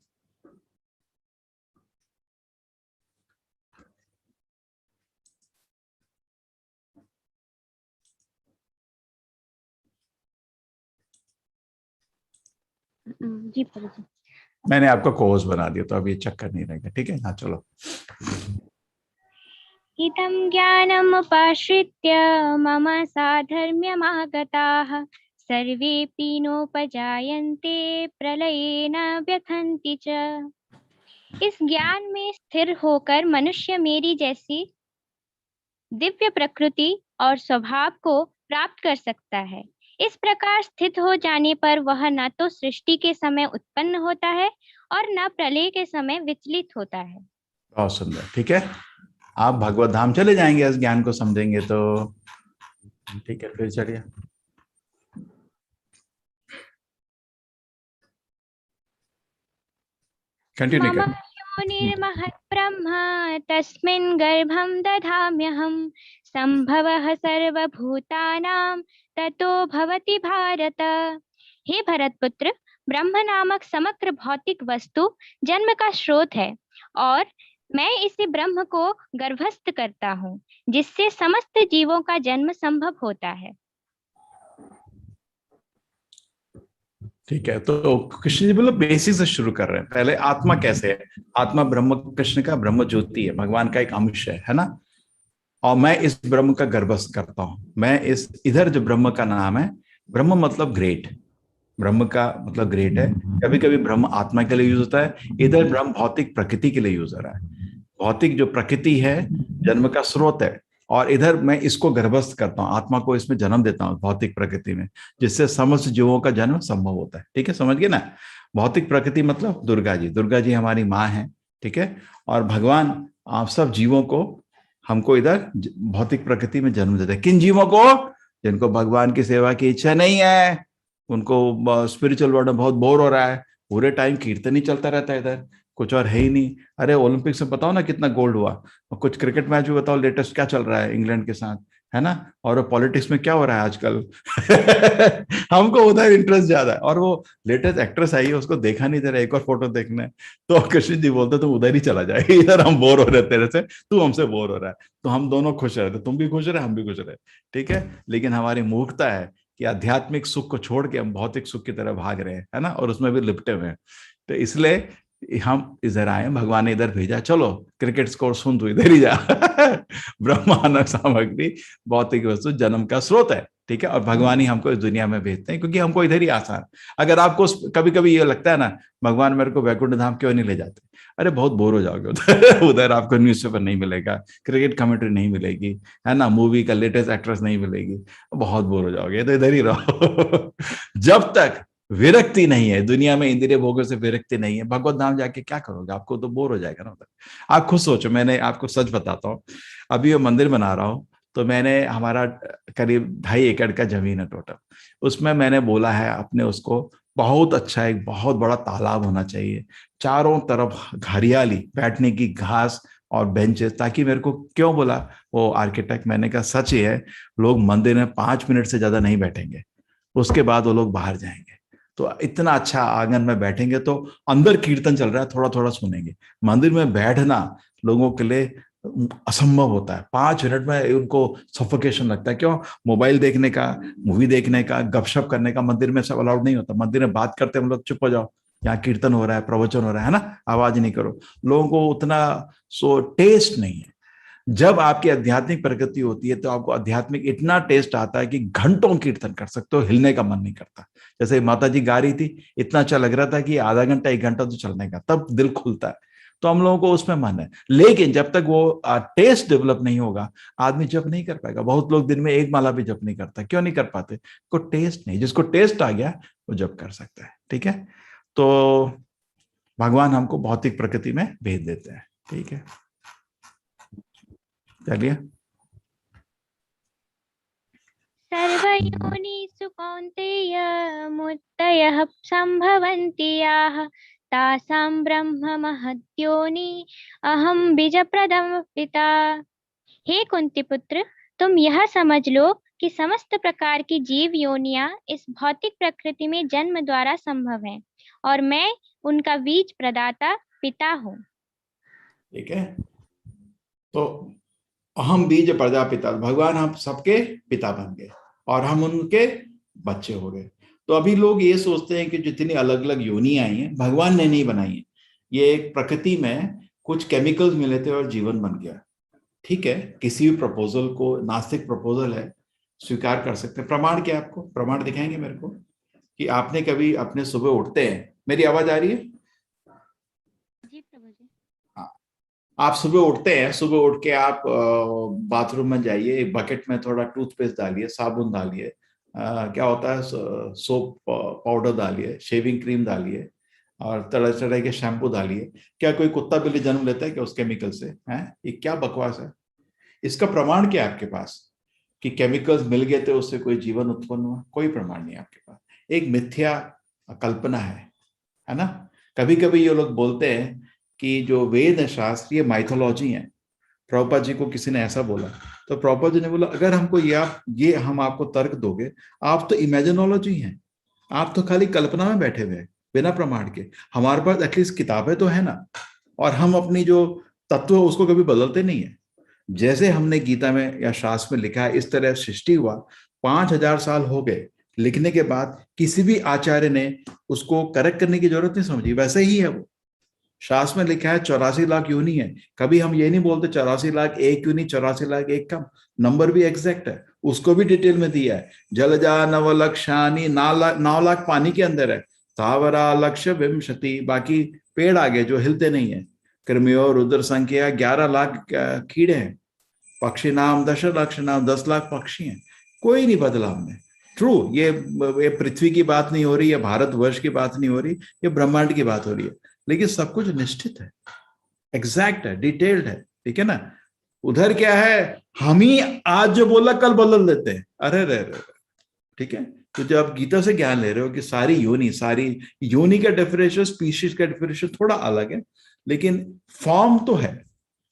जी प्रभु जी। मैंने आपको कोर्स बना दिया तो अब ये चक्कर नहीं रहेगा, ठीक है। हाँ चलो। इदं ज्ञानमुपाश्रित्य मम साधर्म्यमागताः सर्वेऽपि नोपजायन्ते प्रलयेन व्यथन्ति च। इस ज्ञान में स्थिर होकर मनुष्य मेरी जैसी दिव्य प्रकृति और स्वभाव को प्राप्त कर सकता है। इस प्रकार स्थित हो जाने पर वह न तो सृष्टि के समय उत्पन्न होता है और न प्रलय के समय विचलित होता है। बहुत सुंदर, ठीक है। आप भगवत धाम चले जाएंगे इस ज्ञान को समझेंगे तो, ठीक है। फिर चलिए कंटिन्यू मम करिए। योनिर्महत् ब्रह्म तस्मिन् गर्भं दधाम्यहं संभवः सर्वभूतानां ततो भवति भारत। हे भरतपुत्र, ब्रह्म नामक समग्र भौतिक वस्तु जन्म का स्रोत है और मैं इसी ब्रह्म को गर्भस्थ करता हूँ, जिससे समस्त जीवों का जन्म संभव होता है। ठीक है, तो कृष्ण जी बोलो बेसिक से शुरू कर रहे हैं। पहले आत्मा कैसे है। आत्मा ब्रह्म, कृष्ण का ब्रह्म ज्योति है, भगवान का एक अंश है ना। और मैं इस ब्रह्म का गर्भस्थ करता हूं। मैं इस इधर जो ब्रह्म का नाम है, ब्रह्म मतलब ग्रेट, ब्रह्म का मतलब ग्रेट है। कभी कभी ब्रह्म आत्मा के लिए यूज होता है, इधर ब्रह्म भौतिक प्रकृति के लिए यूज हो रहा है। भौतिक जो प्रकृति है जन्म का स्रोत है, और इधर मैं इसको गर्भस्थ करता हूँ, आत्मा को इसमें जन्म देता हूँ भौतिक प्रकृति में, जिससे समस्त जीवों का जन्म संभव होता है। ठीक है, समझ गए ना। भौतिक प्रकृति मतलब दुर्गा जी, दुर्गा जी हमारी माँ है। ठीक है, और भगवान आप सब जीवों को, हमको इधर भौतिक प्रकृति में जन्म देते हैं। किन जीवों को? जिनको भगवान की सेवा की इच्छा नहीं है, उनको स्पिरिचुअल वर्ल्ड में बहुत बोर हो रहा है, पूरे टाइम कीर्तन ही चलता रहता है इधर, कुछ और है ही नहीं। अरे ओलंपिक्स में बताओ ना कितना गोल्ड हुआ, और कुछ क्रिकेट मैच भी बताओ लेटेस्ट क्या चल रहा है इंग्लैंड के साथ, है ना। और पॉलिटिक्स में क्या हो रहा है आजकल हमको उधर इंटरेस्ट ज्यादा है, और वो लेटेस्ट एक्ट्रेस आई है उसको देखा नहीं दे रहा, एक और फोटो देखना है। तो कृष्ण जी बोलते तुम उधर ही चला जाए, इधर हम बोर हो रहे तेरे से, तू हमसे बोर हो रहा है, तो हम दोनों खुश रहते, तुम भी खुश रहे हम भी खुश रहे। ठीक है, लेकिन हमारी मूर्खता है कि आध्यात्मिक सुख को छोड़ के हम भौतिक सुख की तरफ भाग रहे हैं, है ना, और उसमें भी लिपटे हुए हैं। तो इसलिए हम इधर आए, भगवान ने इधर भेजा, चलो क्रिकेट स्कोर सुन तू इधर ही जा ब्रह्मांड सामग्री भौतिक वस्तु जन्म का स्रोत है। ठीक है, और भगवान ही हमको इस दुनिया में भेजते हैं, क्योंकि हमको इधर ही आसान। अगर आपको कभी कभी ये लगता है ना, भगवान मेरे को वैकुंठ धाम क्यों नहीं ले जाते, अरे बहुत बोर हो जाओगे उधर उधर आपको न्यूज़पेपर नहीं मिलेगा, क्रिकेट कमेंट्री नहीं मिलेगी, है ना, मूवी का लेटेस्ट एक्ट्रेस नहीं मिलेगी, बहुत बोर हो जाओगे, तो इधर ही रहो जब तक विरक्ति नहीं है दुनिया में, इंद्रिय भोगों से विरक्ति नहीं है, भगवत धाम जाके क्या करोगे, आपको तो बोर हो जाएगा ना उधर। आप खुद सोचो, मैंने आपको सच बताता हूँ, अभी ये मंदिर बना रहा हूँ, तो मैंने, हमारा करीब 2.5 एकड़ का जमीन है टोटल, उसमें मैंने बोला है अपने उसको बहुत अच्छा एक बहुत बड़ा तालाब होना चाहिए, चारों तरफ हरियाली, बैठने की घास और बेंचेस, ताकि मेरे को क्यों बोला वो आर्किटेक्ट, मैंने कहा सच ही है, लोग मंदिर में 5 मिनट से ज्यादा नहीं बैठेंगे, उसके बाद वो लोग बाहर जाएंगे। तो इतना अच्छा आंगन में बैठेंगे तो अंदर कीर्तन चल रहा है थोड़ा थोड़ा सुनेंगे। मंदिर में बैठना लोगों के लिए असंभव होता है, 5 मिनट में उनको सफोकेशन लगता है। क्यों? मोबाइल देखने का, मूवी देखने का, गपशप करने का मंदिर में सब अलाउड नहीं होता। मंदिर में बात करते हम लोग, चुप हो जाओ, यहाँ कीर्तन हो रहा है, प्रवचन हो रहा है ना, आवाज नहीं करो। लोगों को उतना टेस्ट नहीं है। जब आपकी आध्यात्मिक प्रगति होती है तो आपको आध्यात्मिक इतना टेस्ट आता है कि घंटों कीर्तन कर सकते हो, हिलने का मन नहीं करता। जैसे माता जी गा रही थी, इतना अच्छा लग रहा था कि आधा घंटा 1 घंटा तो चलने का, तब दिल खुलता है। तो हम लोगों को उसमें मन है, लेकिन जब तक वो टेस्ट डेवलप नहीं होगा, आदमी जप नहीं कर पाएगा। बहुत लोग दिन में 1 माला भी जप नहीं करता। क्यों नहीं कर पाते? को टेस्ट नहीं। जिसको टेस्ट आ गया वो जप कर सकता है। ठीक है, तो भगवान हमको भौतिक प्रकृति में भेज देते हैं। ठीक है, चलिए। सर्वयोनिषु कौन्तेय मूर्तयः सम्भवन्ति याः तासां ब्रह्म महद्योनि अहं बीजप्रदं पिता। हे कुंती पुत्र, तुम यह समझ लो कि समस्त प्रकार की जीव योनियां इस भौतिक प्रकृति में जन्म द्वारा संभव हैं, और मैं उनका बीज प्रदाता पिता हूँ। ठीक है, तो हम बीज प्रजापिता, भगवान हम सबके पिता बन गए और हम उनके बच्चे हो गए। तो अभी लोग ये सोचते हैं कि जितनी अलग अलग योनि आई हैं भगवान ने नहीं बनाई है, ये एक प्रकृति में कुछ केमिकल्स मिले थे और जीवन बन गया। ठीक है, किसी भी प्रपोजल को, नास्तिक प्रपोजल है, स्वीकार कर सकते हैं। प्रमाण क्या? आपको प्रमाण दिखाएंगे मेरे को कि आपने कभी अपने सुबह उठते हैं, मेरी आवाज आ रही है? जी प्रभु जी। हाँ, आप सुबह उठते हैं, सुबह उठ के आप बाथरूम में जाइए, एक बकेट में थोड़ा टूथपेस्ट डालिए, साबुन डालिए, क्या होता है, सोप पाउडर डालिए, शेविंग क्रीम डालिए और तरह तरह के शैम्पू डालिए। क्या कोई कुत्ता बिल्ली जन्म लेता है क्या उस केमिकल से? हैं, ये क्या बकवास है? इसका प्रमाण क्या है आपके पास कि केमिकल्स मिल गए थे उससे कोई जीवन उत्पन्न हुआ? कोई प्रमाण नहीं आपके पास, एक मिथ्या कल्पना है ना। कभी कभी ये लोग बोलते हैं कि जो वेद शास्त्र ये माइथोलॉजी है। प्रभुपाद जी को किसी ने ऐसा बोला, तो प्रभुपाद जी ने बोला अगर हमको ये हम आपको तर्क दोगे, आप तो इमेजिनोलॉजी हैं, आप तो खाली कल्पना में बैठे हुए हैं बिना प्रमाण के। हमारे पास एटलीस्ट किताबें तो है ना, और हम अपनी जो तत्व उसको कभी बदलते नहीं है। जैसे हमने गीता में या शास्त्र में लिखा है, इस तरह सृष्टि हुआ, 5000 साल हो गए लिखने के बाद किसी भी आचार्य ने उसको करेक्ट करने की जरूरत नहीं समझी, वैसे ही है वो। शास्त्र में लिखा है 84 लाख योनि है, कभी हम ये नहीं बोलते 84 लाख 1 योनि, 84 लाख 1 कम, नंबर भी एग्जैक्ट है, उसको भी डिटेल में दिया है। जलजा नवलक्षानी, 9 लाख पानी के अंदर है, स्थावरा लक्ष्य विंशति, बाकी पेड़ आगे जो हिलते नहीं है, कृमियों रुद्र संख्या 11 लाख कीड़े हैं, पक्षी नाम 10 लाख नाम, 10 लाख पक्षी हैं, कोई नहीं बदला हमने। ट्रू, ये पृथ्वी की बात नहीं हो रही, ये भारतवर्ष की बात नहीं हो रही, ये ब्रह्मांड की बात हो रही है, लेकिन सब कुछ निश्चित है, एग्जैक्ट है, डिटेल्ड है, ठीक है ना। उधर क्या है, हम ही आज जो बोला कल बदल देते हैं, अरे रे रे, ठीक है। तो जब आप गीता से ज्ञान ले रहे हो कि सारी योनि का डेफिनेशन, स्पीशीज का डेफिनेशन थोड़ा अलग है, लेकिन फॉर्म तो है।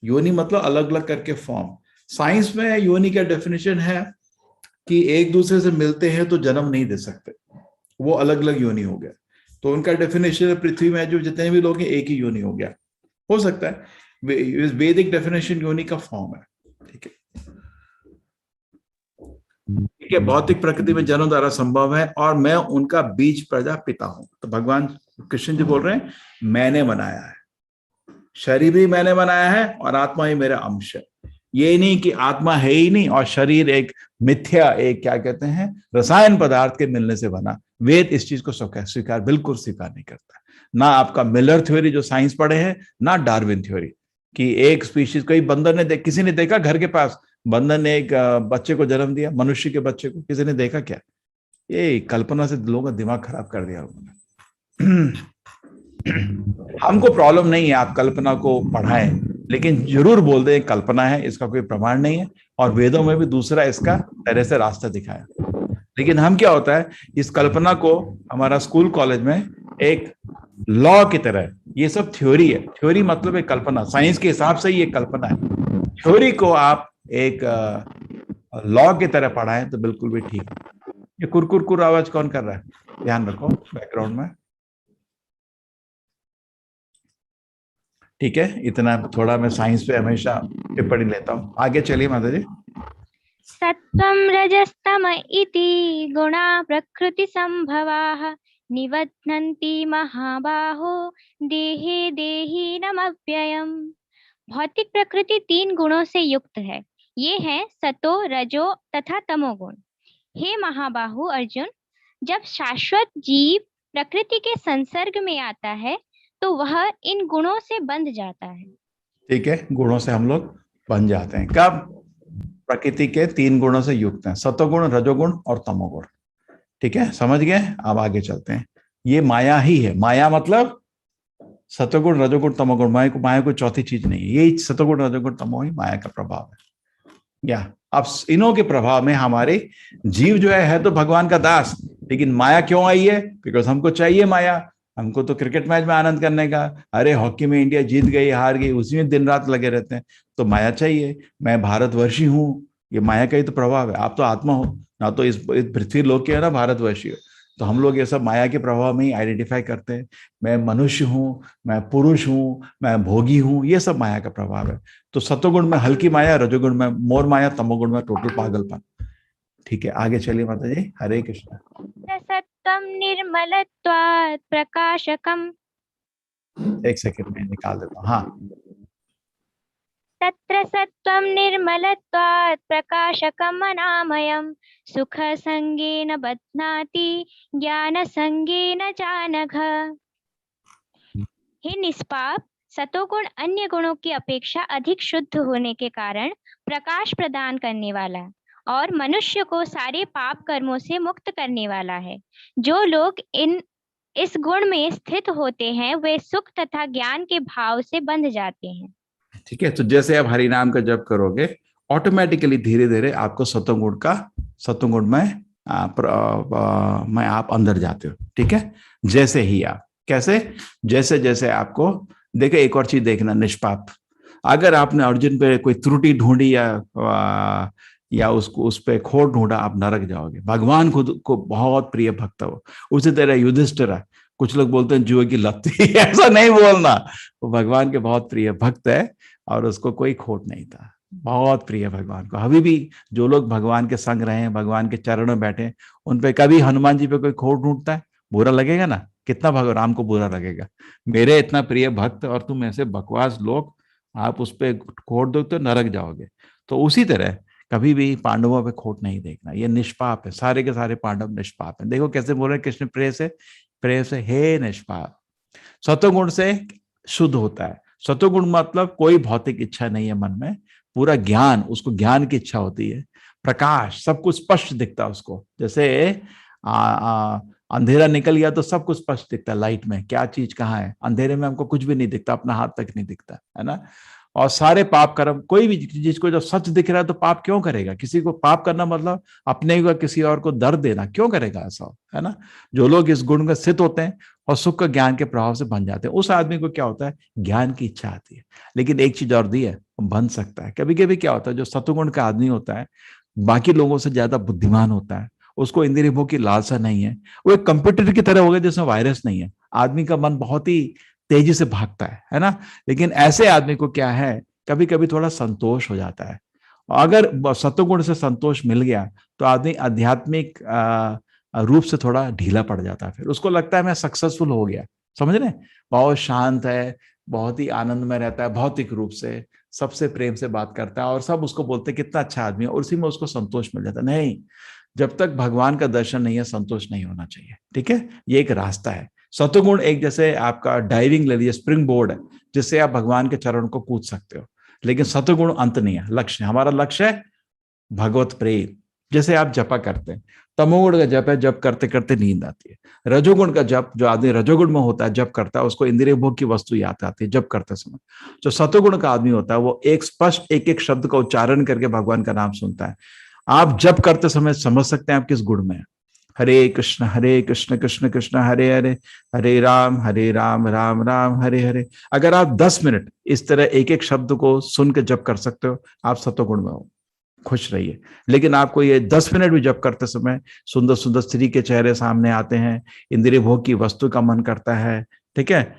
योनि मतलब अलग अलग करके फॉर्म। साइंस में योनि का डेफिनेशन है कि एक दूसरे से मिलते हैं तो जन्म नहीं दे सकते, वो अलग अलग योनि हो गया। तो उनका डेफिनेशन है पृथ्वी में जो जितने भी लोग हैं एक ही योनि हो गया, हो सकता है। वैदिक डेफिनेशन योनि का फॉर्म है, ठीक है। ठीक है, भौतिक प्रकृति में जन्म द्वारा संभव है और मैं उनका बीज प्रजापिता हूं। तो भगवान कृष्ण जी बोल रहे हैं मैंने बनाया है, शरीर भी मैंने बनाया है और आत्मा ही मेरा अंश है। ये नहीं कि आत्मा है ही नहीं और शरीर एक मिथ्या, एक क्या कहते हैं, रसायन पदार्थ के मिलने से बना। वेद इस चीज को स्वीकार बिल्कुल स्वीकार नहीं करता। ना आपका मिलर थ्योरी जो साइंस पढ़े हैं, ना डार्विन थ्योरी कि एक स्पीशीज, कोई बंदर ने किसी ने देखा घर के पास बंदर ने एक बच्चे को जन्म दिया, मनुष्य के बच्चे को, किसी ने देखा क्या? ये कल्पना से लोगों का दिमाग खराब कर दिया उन्होंने। हमको प्रॉब्लम नहीं है आप कल्पना को पढ़ाएं, लेकिन जरूर बोल दें कल्पना है, इसका कोई प्रमाण नहीं है। और वेदों में भी दूसरा इसका तरह से रास्ता दिखाया। लेकिन हम क्या होता है, इस कल्पना को हमारा स्कूल कॉलेज में एक लॉ की तरह, ये सब थ्योरी है, थ्योरी मतलब एक कल्पना, साइंस के हिसाब से ये कल्पना है। थ्योरी को आप एक लॉ की तरह पढ़ाएं तो बिल्कुल भी ठीक है। ये कुरकुर आवाज कौन कर रहा है? ध्यान रखो बैकग्राउंड में, ठीक है। इतना थोड़ा मैं साइंस पे हमेशा टिप्पणी लेता हूँ। आगे चलिए माता जी। सत्वं रजस्तम इति गुणा प्रकृति संभवाः निबध्नन्ति महाबाहो देहे देहिनमव्ययम्। भौतिक प्रकृति 3 गुणों से युक्त है। ये है सतो, रजो तथा तमोगुण। हे महाबाहु अर्जुन, जब शाश्वत जीव प्रकृति के संसर्ग में आता है तो वह इन गुणों से बंध जाता है। ठीक है, गुणों से हम लोग बन जाते हैं। कब? प्रकृति के 3 गुणों से युक्त हैं, सतोगुण, रजोगुण और तमोगुण। ठीक है, समझ गए? अब आगे चलते हैं। ये माया ही है। माया मतलब सतोगुण, रजोगुण, तमोगुण। माया को चौथी चीज नहीं है। यही सतोगुण, रजोगुण, तमो ही माया का प्रभाव है। या अब इन्हों के प्रभाव में हमारे जीव जो है तो भगवान का दास, लेकिन माया क्यों आई है? बिकॉज हमको चाहिए माया। हमको तो क्रिकेट मैच में आनंद करने का, अरे हॉकी में इंडिया जीत गई, हार गई, उसी में दिन रात लगे रहते हैं, तो माया चाहिए। मैं भारतवर्षी हूँ, ये माया का ही तो प्रभाव है। आप तो आत्मा हो ना, तो इस पृथ्वी लोक के है ना भारतवर्षी हो। तो हम लोग ये सब माया के प्रभाव में ही आइडेंटिफाई करते हैं। मैं मनुष्य हूँ, मैं पुरुष हूँ, मैं भोगी हूँ, ये सब माया का प्रभाव है। तो सतोगुण में हल्की माया, रजोगुण में मोर माया, तमोगुण में टोटल पागलपन। ठीक है, आगे चलिए माता जी। हरे कृष्ण। सत्वं निर्मलत्वात् प्रकाशकम्। एक सेकंड में निकाल देता हूँ। हाँ, तत्र सत्वं निर्मलत्वात् प्रकाशकम् अनामयम् सुख संगेन बध्नाति ज्ञान संगेन जानघ। हे निष्पाप, सतोगुण अन्य गुणों की अपेक्षा अधिक शुद्ध होने के कारण प्रकाश प्रदान करने वाला और मनुष्य को सारे पाप कर्मों से मुक्त करने वाला है। जो लोग इस गुण में स्थित होते हैं वे सुख तथा ज्ञान के भाव से बंध जाते हैं। ठीक है। तो जैसे आप हरि नाम का जप करोगे, ऑटोमेटिकली धीरे धीरे आपको सतोगुण में आप अंदर जाते हो। ठीक है, जैसे ही आप कैसे, जैसे जैसे आपको देखो, एक और चीज देखना, निष्पाप। अगर आपने अर्जुन पे कोई त्रुटि ढूंढी या उसको उस पे खोट ढूंढा, आप नरक जाओगे। भगवान खुद को बहुत प्रिय भक्त हो। उसी तरह युधिष्ठिर, कुछ लोग बोलते हैं जुए की लत्ती, ऐसा नहीं बोलना। वो भगवान के बहुत प्रिय भक्त है और उसको कोई खोट नहीं था। बहुत प्रिय भगवान को। अभी भी जो लोग भगवान के संग रहे हैं, भगवान के चरणों में बैठे, उन पे कभी हनुमान जी पे कोई खोट ढूंढता है, बुरा लगेगा ना? कितना भगवान को बुरा लगेगा, मेरे इतना प्रिय भक्त और तुम ऐसे बकवास लोग, आप उस पर खोट दो तो नरक जाओगे। तो उसी तरह कभी भी पांडवों पे खोट नहीं देखना। ये निष्पाप है, सारे के सारे पांडव निष्पाप हैं। देखो कैसे बोल रहे हैं कृष्ण, प्रेम से हे निष्पाप। सतोगुण से शुद्ध होता है। सतोगुण मतलब कोई भौतिक इच्छा नहीं है मन में, पूरा ज्ञान, उसको ज्ञान की इच्छा होती है, प्रकाश, सब कुछ स्पष्ट दिखता है उसको। जैसे अंधेरा निकल गया तो सब कुछ स्पष्ट दिखता है, लाइट में क्या चीज कहाँ है। अंधेरे में हमको कुछ भी नहीं दिखता, अपना हाथ तक नहीं दिखता, है ना। और सारे पाप कर्म, कोई भी चीज को जब सच दिख रहा है तो पाप क्यों करेगा? किसी को पाप करना मतलब अपने को किसी और को दर्द देना, क्यों करेगा ऐसा, है ना। जो लोग इस गुण में स्थित होते हैं और सुख का ज्ञान के प्रभाव से बन जाते हैं, उस आदमी को क्या होता है, ज्ञान की इच्छा आती है। लेकिन एक चीज और दी है, बन सकता है। कभी कभी क्या होता है, जो सत्वगुण का आदमी होता है बाकी लोगों से ज्यादा बुद्धिमान होता है, उसको इंद्रिय भोग की लालसा नहीं है, वो एक कंप्यूटर की तरह हो गया जिसमें वायरस नहीं है। आदमी का मन बहुत ही तेजी से भागता है ना। लेकिन ऐसे आदमी को क्या है, कभी कभी थोड़ा संतोष हो जाता है। अगर सत्वगुण से संतोष मिल गया तो आदमी आध्यात्मिक रूप से थोड़ा ढीला पड़ जाता है। फिर उसको लगता है मैं सक्सेसफुल हो गया, समझ रहे, बहुत शांत है, बहुत ही आनंद में रहता है, भौतिक रूप से सबसे प्रेम से बात करता है और सब उसको बोलते हैं कितना अच्छा आदमी है, और उसी में उसको संतोष मिल जाता है। नहीं, जब तक भगवान का दर्शन नहीं है संतोष नहीं होना चाहिए, ठीक है। ये एक रास्ता है। सत्वगुण एक जैसे आपका डाइविंग ले लीजिए, स्प्रिंग बोर्ड है जिससे आप भगवान के चरण को कूद सकते हो। लेकिन सत्वगुण अंत नहीं है, लक्ष्य। हमारा लक्ष्य है भगवत प्रेम। जैसे आप जपा करते हैं, तमोगुण का जप है, जप करते करते नींद आती है। रजोगुण का जप, जो आदमी रजोगुण में होता है जप करता है, उसको इंद्रिय भोग की वस्तु याद आती है जप करते समय। जो सत्वगुण का आदमी होता है वो एक स्पष्ट एक एक शब्द का उच्चारण करके भगवान का नाम सुनता है। आप जप करते समय समझ सकते हैं आप किस गुण में है। हरे कृष्ण कृष्ण कृष्ण हरे हरे, हरे राम राम राम हरे हरे। अगर आप 10 मिनट इस तरह एक एक शब्द को सुन के जप कर सकते हो, आप सत्वगुण में हो, खुश रहिए। लेकिन आपको ये 10 मिनट भी जप करते समय सुंदर सुंदर स्त्री के चेहरे सामने आते हैं, इंद्रिय भोग की वस्तु का मन करता है, ठीक है,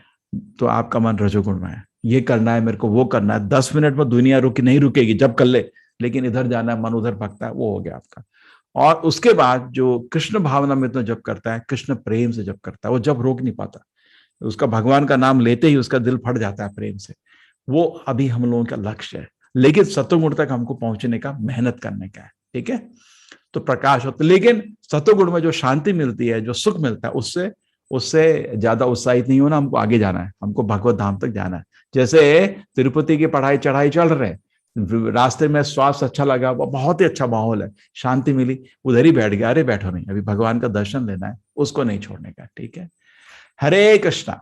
तो आपका मन रजोगुण में है। ये करना है मेरे को, वो करना है, 10 मिनट में दुनिया नहीं रुकेगी, जब कर ले, लेकिन इधर जाना है, मन उधर भगता है, वो हो गया आपका। और उसके बाद जो कृष्ण भावना में तो जप करता है, कृष्ण प्रेम से जप करता है, वो जब रोक नहीं पाता, उसका भगवान का नाम लेते ही उसका दिल फट जाता है प्रेम से। वो अभी हम लोगों का लक्ष्य है। लेकिन सत्वगुण तक हमको पहुंचने का, मेहनत करने का है, ठीक है। तो प्रकाश होता है, लेकिन सत्वगुण में जो शांति मिलती है, जो सुख मिलता है, उससे ज्यादा उत्साहित नहीं होना। हमको आगे जाना है, हमको भगवत धाम तक जाना है। जैसे तिरुपति की पढ़ाई चढ़ाई चल रहे, रास्ते में स्वास्थ्य अच्छा लगा, बहुत ही अच्छा माहौल है, शांति मिली, उधर ही बैठ गया, अरे बैठो नहीं, अभी भगवान का दर्शन लेना है, उसको नहीं छोड़ने का, ठीक है। हरे कृष्णा।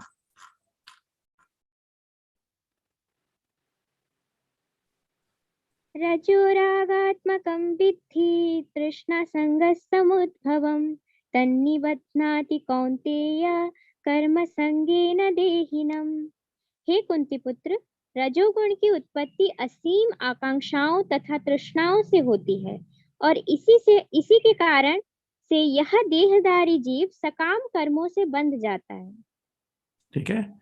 रजोरागात्मकं विद्धि तृष्णासङ्गसमुद्भवं तन्निबध्नाति कौन्तेय कर्मसंगेन देहिनम्। हे कुंती पुत्र, रजोगुण की उत्पत्ति असीम आकांक्षाओं तथा तृष्णाओं से होती है और इसी के कारण से यह देहधारी जीव सकाम कर्मों से बंध जाता है, ठीक है।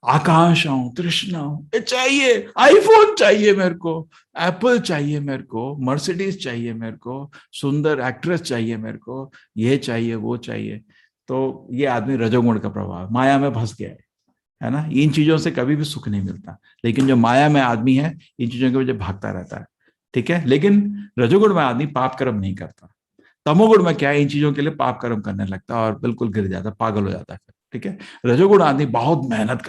आकांक्षाओं, तृष्णाओं चाहिए, आईफोन चाहिए मेरे को, एप्पल चाहिए मेरे को, मर्सिडीज चाहिए मेरे को, सुंदर एक्ट्रेस चाहिए मेरे को, ये चाहिए वो चाहिए। तो ये आदमी रजोगुण का प्रभाव, माया में फंस गया है ना। इन चीजों से कभी भी सुख नहीं मिलता। लेकिन जो माया में आदमी है इन चीजों की वजह भागता रहता है, ठीक है। लेकिन रजोगुण में आदमी पाप कर्म नहीं करता। तमोगुण में क्या है, इन चीजों के लिए पाप कर्म करने लगता है और बिल्कुल गिर जाता है, पागल हो जाता है, ठीक है। रजोगुण आदमी बहुत मेहनत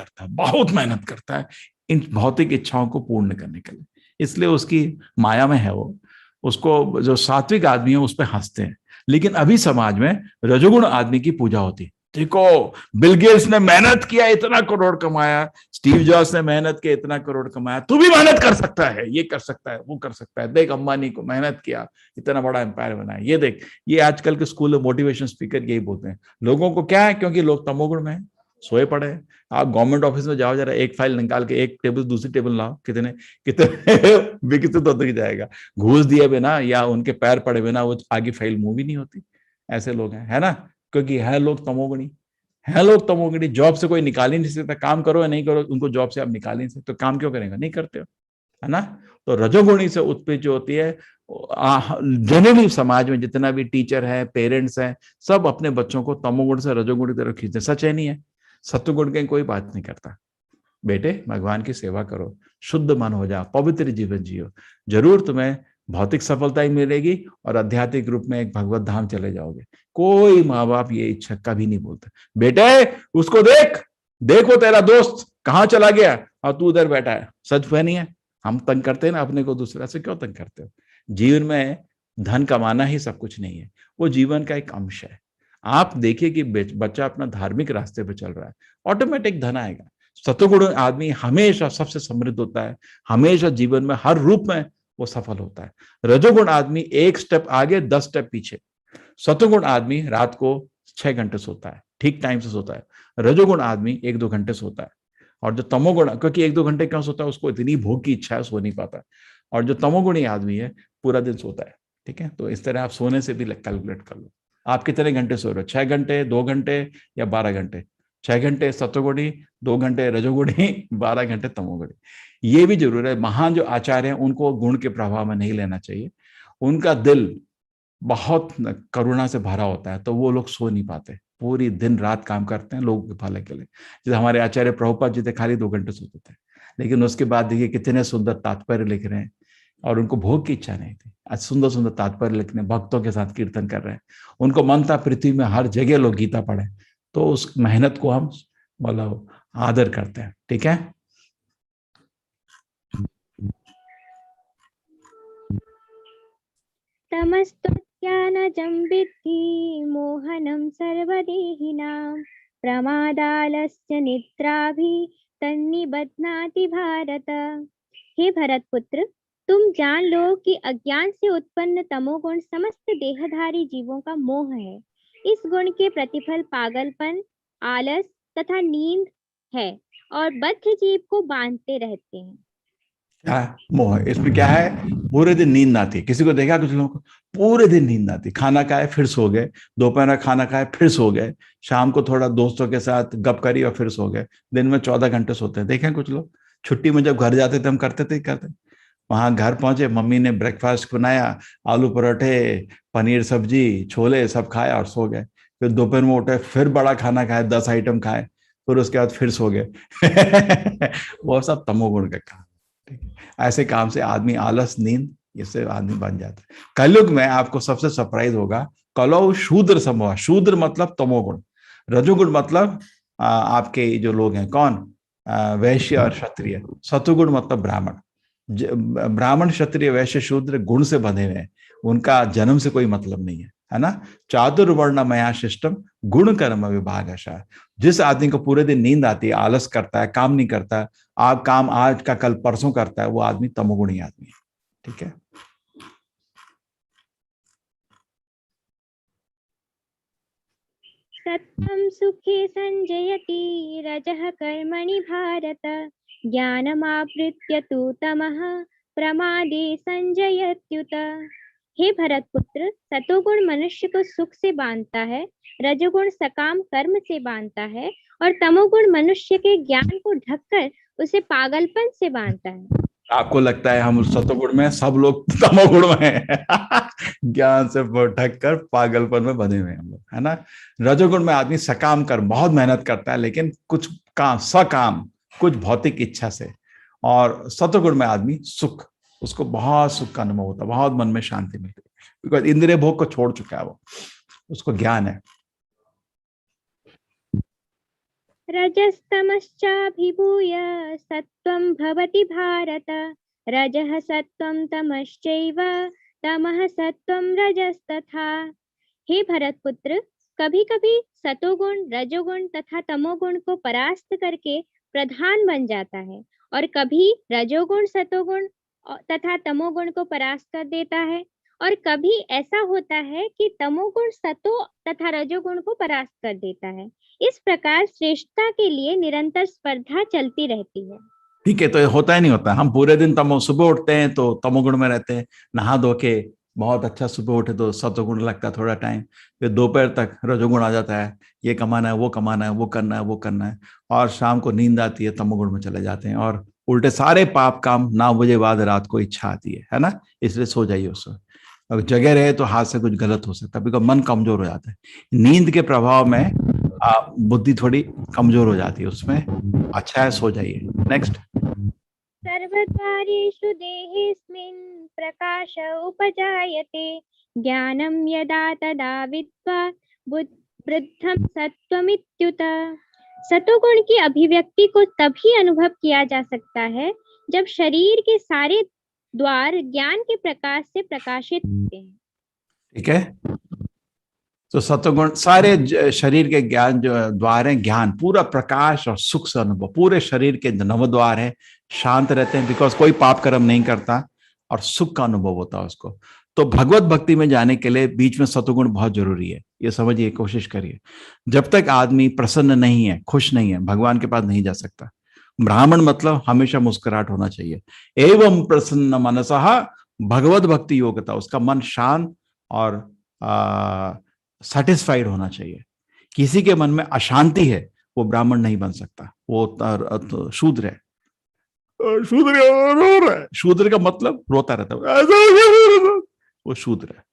करता है इन भौतिक इच्छाओं को पूर्ण करने के लिए, इसलिए उसकी माया में है वो। उसको जो सात्विक आदमी है उस पर हंसते हैं। लेकिन अभी समाज में रजोगुण आदमी की पूजा होती है। देखो, बिल गेट्स ने मेहनत किया, इतना करोड़ कमाया, स्टीव जॉब्स ने मेहनत किया, इतना करोड़ कमाया, तू भी मेहनत कर सकता है, ये कर सकता है, वो कर सकता है। देख अंबानी को, मेहनत किया, इतना बड़ा एम्पायर बनाया, ये देख। ये आजकल के स्कूल में मोटिवेशन स्पीकर यही बोलते हैं। लोगों को क्या है, क्योंकि लोग तमोगुण में सोए पड़े हैं। आप गवर्नमेंट ऑफिस में जाओ, जरा एक फाइल निकाल के एक टेबल दूसरी टेबल लाओ, कितने विकसित होते जाएगा। घूस दिए बिना या उनके पैर पड़े बिना वो आगे फाइल मूव ही नहीं होती। ऐसे लोग हैं, है ना, क्योंकि है लोग तमोगुणी। जॉब से कोई निकाल ही नहीं सकता। काम करो या नहीं करो, उनको जॉब से आप निकाल ही नहीं सकते। तो काम क्यों करेंगे, नहीं करते हो, है ना। तो रजोगुणी से उत्पत्ति जो होती है, जनरली समाज में जितना भी टीचर है, पेरेंट्स हैं, सब अपने बच्चों को तमोगुण से रजोगुण की तरफ खींचते। सच है, नहीं है। सत्वगुण की कोई बात नहीं करता। बेटे भगवान की सेवा करो, शुद्ध मन हो जाओ, पवित्र जीवन जियो, जरूर तुम्हें भौतिक सफलता ही मिलेगी और आध्यात्मिक रूप में एक भगवत धाम चले जाओगे। कोई माँ बाप ये इच्छा कभी नहीं बोलते, बेटे उसको देख, देखो तेरा दोस्त कहाँ चला गया और तू उधर बैठा है। सच है, नहीं है। हम तंग करते हैं ना अपने को, दूसरा से क्यों तंग करते हो? जीवन में धन कमाना ही सब कुछ नहीं है, वो जीवन का एक अंश है। आप देखिए कि बच्चा अपना धार्मिक रास्ते पे चल रहा है, ऑटोमेटिक धन आएगा। सतोगुण आदमी हमेशा सबसे समृद्ध होता है, हमेशा जीवन में हर रूप में वो सफल होता है। रजोगुण आदमी एक स्टेप आगे 10 स्टेप पीछे। सतोगुण आदमी रात को 6 घंटे सोता है, ठीक टाइम से सोता है। रजोगुण आदमी 1-2 घंटे सोता है। और जो तमोगुण, क्योंकि 1-2 घंटे क्यों सोता है, उसको इतनी भूख की इच्छा है, सो नहीं पाता। और जो तमोगुणी आदमी है पूरा दिन सोता है। ठीक है, तो इस तरह आप सोने से भी कैलकुलेट कर लो, आप कितने घंटे सो रहे हो, 6 घंटे, 2 घंटे या 12 घंटे। 6 घंटे सतोगुणी, 2 घंटे रजोगुणी, 12 घंटे तमोगुणी। ये भी जरूर है। महान जो आचार्य हैं उनको गुण के प्रभाव में नहीं लेना चाहिए। उनका दिल बहुत करुणा से भरा होता है, तो वो लोग सो नहीं पाते, पूरी दिन रात काम करते हैं लोगों के भले के लिए। जैसे हमारे आचार्य प्रभुपाद जी थे, खाली 2 घंटे सोते थे, लेकिन उसके बाद देखिए कितने सुंदर तात्पर्य लिख रहे हैं। और उनको भोग की इच्छा नहीं थी, आज सुंदर सुंदर तात्पर्य लिखने, भक्तों के साथ कीर्तन कर रहे हैं। उनको मन था पृथ्वी में हर जगह लोग गीता पढ़े। तो उस मेहनत को हम मतलब आदर करते हैं। ठीक है, तमस्त्वज्ञानजं विद्धि मोहनं सर्वदेहिनां प्रमादालस्य निद्राभि तन्निबध्नाति भारत। हे भरतपुत्र, तुम जान लो कि अज्ञान से उत्पन्न तमोगुण समस्त देहधारी जीवों का मोह है। इस गुण के प्रतिफल पागलपन, आलस तथा नींद है और बद्ध जीव को बांधते रहते हैं। क्या मोह है इसमें? क्या है? पूरे दिन नींद आती है। किसी को देखा कुछ लोगों को पूरे दिन नींद आती, खाना खाए फिर सो गए, दोपहर में खाना खाए फिर सो गए, शाम को थोड़ा दोस्तों के साथ गप करी और फिर सो गए। दिन में 14 घंटे सोते हैं। देखें कुछ लोग, छुट्टी में जब घर जाते थे हम करते। वहां घर पहुंचे, मम्मी ने ब्रेकफास्ट बनाया, आलू पराठे, पनीर सब्जी, छोले सब खाया और सो गए। फिर दोपहर में उठे, फिर बड़ा खाना खाए, 10 आइटम खाए, फिर उसके बाद फिर सो गए। वो सब तमोगुण का काम। ठीक है, ऐसे काम से आदमी आलस, नींद, इससे आदमी बन जाता है। कलयुग में आपको सबसे सरप्राइज होगा, कलौ शूद्र समूह। शूद्र मतलब तमोगुण, रजोगुण मतलब आपके जो लोग हैं कौन, वैश्य और क्षत्रिय। सतुगुण मतलब ब्राह्मण। ब्राह्मण, क्षत्रिय, वैश्य, शूद्र गुण से बंधे हुए हैं, उनका जन्म से कोई मतलब नहीं है ना। चातुर्वर्ण मया शिष्टम गुण कर्म विभागशः। जिस आदमी को पूरे दिन नींद आती है, आलस करता है, काम नहीं करता, आप काम आज का कल परसों करता है, वो आदमी तमोगुणी आदमी है। ठीक है, सत्त्वं सुखे संजयति रजः कर्मणि भारत ज्ञानमावृत्य तु तमः प्रमादे संजयत्युत। हे भरतपुत्र, सतोगुण मनुष्य को सुख से बांधता है, रजोगुण सकाम कर्म से बांधता है और तमोगुण मनुष्य के ज्ञान को ढककर उसे पागलपन से बांधता है। आपको लगता है हम सतोगुण में, सब लोग तमोगुण में हैं। ज्ञान से ढक कर पागलपन में बंधे हुए हैं हम लोग, है ना। रजोगुण में आदमी सकाम कर बहुत मेहनत करता है, लेकिन कुछ काम सकाम, कुछ भौतिक इच्छा से। और सतोगुण में आदमी सुख, उसको बहुत सुख का अनुभव होता है, बहुत मन में शांति मिलती है, बिकॉज इंद्रिय भोग को छोड़ चुका है वो, उसको ज्ञान है। रजस्तमश्चाभिभूय सत्त्वं भवति भारत रजः सत्त्वं तमश्चैव तमः सत्त्वं रजस्तथा। हे भरतपुत्र, कभी कभी सतोगुण रजोगुण तथा तमोगुण को परास्त करके प्रधान बन जाता है और कभी रजोगुण सतोगुण तथा तमोगुण को परास्त कर देता है और कभी ऐसा होता है कि तमोगुण सतो तथा रजोगुण को परास्त कर देता है। इस प्रकार श्रेष्ठता के लिए निरंतर स्पर्धा चलती रहती है। ठीक है, तो ये होता ही नहीं होता। हम पूरे दिन सुबह उठते हैं तो तमोगुण में रहते हैं, नहा धो के बहुत अच्छा, सुबह उठे तो सतोगुण लगता है थोड़ा टाइम, फिर दोपहर तक रजोगुण आ जाता है, ये कमाना है, वो कमाना है, वो करना है, वो करना है, और शाम को नींद आती है, तमोगुण में चले जाते हैं, और उल्टे सारे पाप काम 9 बजे बाद रात को इच्छा आती है ना। इसलिए सो जाइए उस वक्त। अगर जगह रहे तो हाथ से कुछ गलत हो सकता है, बिकॉज मन कमजोर हो जाता है। नींद के प्रभाव में बुद्धि थोड़ी कमजोर हो जाती है, उसमें अच्छा है सो जाइए। नेक्स्ट। सर्वद्वारेषु देहेऽस्मिन् प्रकाश उपजायते ज्ञानं यदा तदा विद्वा वृद्धं सत्त्वमित्युत। सतोगुण की अभिव्यक्ति को तभी अनुभव किया जा सकता है जब शरीर के सारे द्वार ज्ञान के प्रकाश से प्रकाशित होते हैं। ठीक है, तो सत्वगुण सारे शरीर के ज्ञान जो द्वार हैं, ज्ञान पूरा प्रकाश और सुख से अनुभव, पूरे शरीर के नव द्वार है, शांत रहते हैं, बिकॉज कोई पाप कर्म नहीं करता और सुख का अनुभव होता है उसको। तो भगवत भक्ति में जाने के लिए बीच में सत्वगुण बहुत जरूरी है, ये समझिए, कोशिश करिए। जब तक आदमी प्रसन्न नहीं है, खुश नहीं है, भगवान के पास नहीं जा सकता। ब्राह्मण मतलब हमेशा मुस्कुराहट होना चाहिए। एवं प्रसन्न मनसः भगवत भक्ति योग्यता, उसका मन शांत और सेटिस्फाइड होना चाहिए। किसी के मन में अशांति है, वो ब्राह्मण नहीं बन सकता, वो शूद्र है। शूद्र रो रहा है, शूद्र का मतलब रोता रहता है, वो शूद्र है।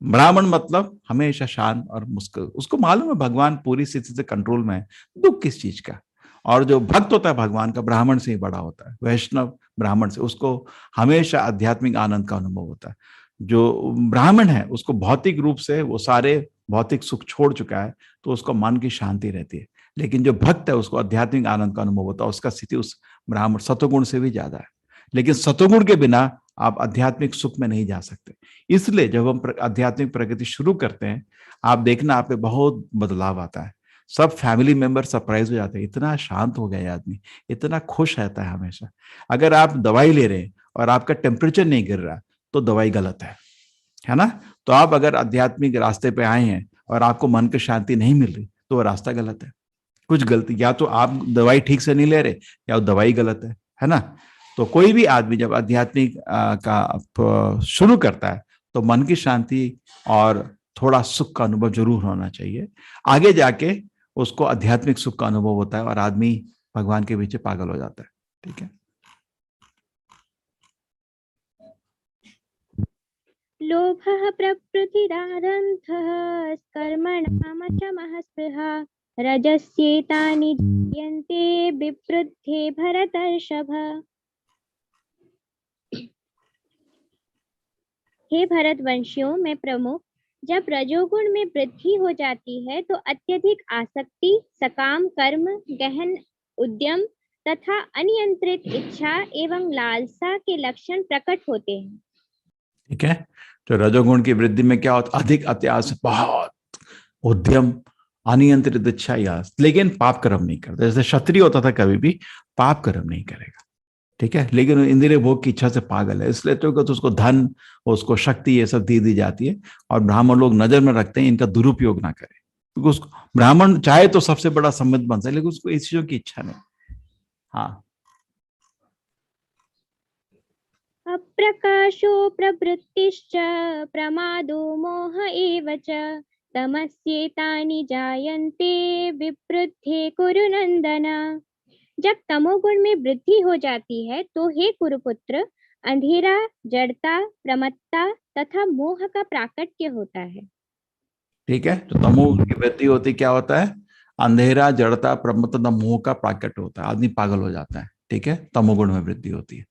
ब्राह्मण मतलब हमेशा शांत और मुस्कुर, उसको मालूम है भगवान पूरी स्थिति से कंट्रोल में है, दुख किस चीज का। और जो भक्त होता है भगवान का, ब्राह्मण से ही बड़ा होता है, वैष्णव ब्राह्मण से, उसको हमेशा आध्यात्मिक आनंद का अनुभव होता है। जो ब्राह्मण है उसको भौतिक रूप से वो सारे भौतिक सुख छोड़ चुका है, तो उसको मन की शांति रहती है। लेकिन जो भक्त है उसको आध्यात्मिक आनंद का अनुभव होता है, उसका स्थिति उस ब्राह्मण सत्वगुण से भी ज्यादा है। लेकिन सत्वगुण के बिना आप आध्यात्मिक सुख में नहीं जा सकते। इसलिए जब हम आध्यात्मिक प्रगति शुरू करते हैं, आप देखना आप पे बहुत बदलाव आता है। सब फैमिली मेंबर सरप्राइज हो जाते हैं, इतना शांत हो गया आदमी, इतना खुश रहता है हमेशा। अगर आप दवाई ले रहे हैं और आपका टेम्परेचर नहीं गिर रहा, तो दवाई गलत है ना। तो आप अगर आध्यात्मिक रास्ते पे आए हैं और आपको मन की शांति नहीं मिल रही, तो वो रास्ता गलत है। कुछ गलती, या तो आप दवाई ठीक से नहीं ले रहे या दवाई गलत है ना। तो कोई भी आदमी जब आध्यात्मिक का शुरू करता है, तो मन की शांति और थोड़ा सुख का अनुभव जरूर होना चाहिए। आगे जाके उसको आध्यात्मिक सुख का अनुभव होता है और आदमी भगवान के पीछे पागल हो जाता है। ठीक है। लोभः प्रकृतिरारम्भः कर्मणामशमः स्पृहा रजस्येतानि जायन्ते विवृद्धे भरतर्षभ। हे भरतवंशियों में प्रमुख, जब रजोगुण में वृद्धि हो जाती है तो अत्यधिक आसक्ति, सकाम कर्म, गहन उद्यम तथा अनियंत्रित इच्छा एवं लालसा के लक्षण प्रकट होते हैं। ठीक है। तो रजोगुण की वृद्धि में क्या होता है? अधिक अत्यास, बहुत उद्यम, अनियंत्रित इच्छा, यास, लेकिन पाप कर्म नहीं करता। जैसे क्षत्रिय होता था, कभी भी पाप कर्म नहीं करेगा। ठीक है। लेकिन इंद्रिय भोग की इच्छा से पागल है, इसलिए तो उसको धन, उसको शक्ति, ये सब दे दी जाती है। और ब्राह्मण लोग नजर में रखते हैं इनका दुरुपयोग ना करें, क्योंकि उसको ब्राह्मण चाहे तो सबसे बड़ा सम्मित बन सकता है, लेकिन उसको इस चीजों की इच्छा नहीं। हाँ। अप्रकाशो प्रवृत्तिश्च प्रमादो मोह एव च तमस्येतानि जायन्ते विवृद्धे कुरु नंदन। जब तमोगुण में वृद्धि हो जाती है तो हे कुरुपुत्र, अंधेरा, जड़ता, प्रमत्ता तथा मोह का प्राकट्य होता है। ठीक है। तो तमोगुण की वृद्धि होती क्या होता है? अंधेरा, जड़ता, प्रमत्ता, मोह का प्राकट्य होता है, आदमी पागल हो जाता है। ठीक है। तमोगुण में वृद्धि होती है।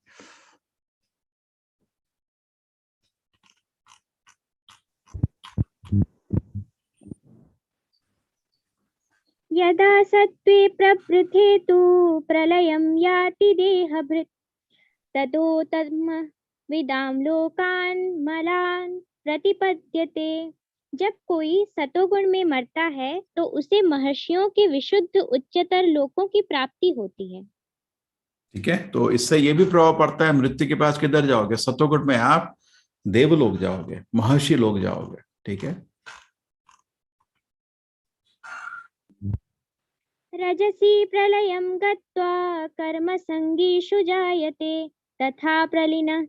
यदा सत्त्वे प्रवृद्धे तु प्रलयं याति देहभृत् ततो तद्विदां लोकान् मलान् प्रतिपद्यते। जब कोई सतोगुण में मरता है तो उसे महर्षियों के विशुद्ध उच्चतर लोकों की प्राप्ति होती है। ठीक है। तो इससे ये भी प्रभाव पड़ता है, मृत्यु के पास किधर जाओगे? सतोगुण में आप देवलोक जाओगे, महर्षि लोग जाओगे। ठीक है। रजसी प्रलयं गत्वा कर्मसंगीषु जायते तथा प्रलीनः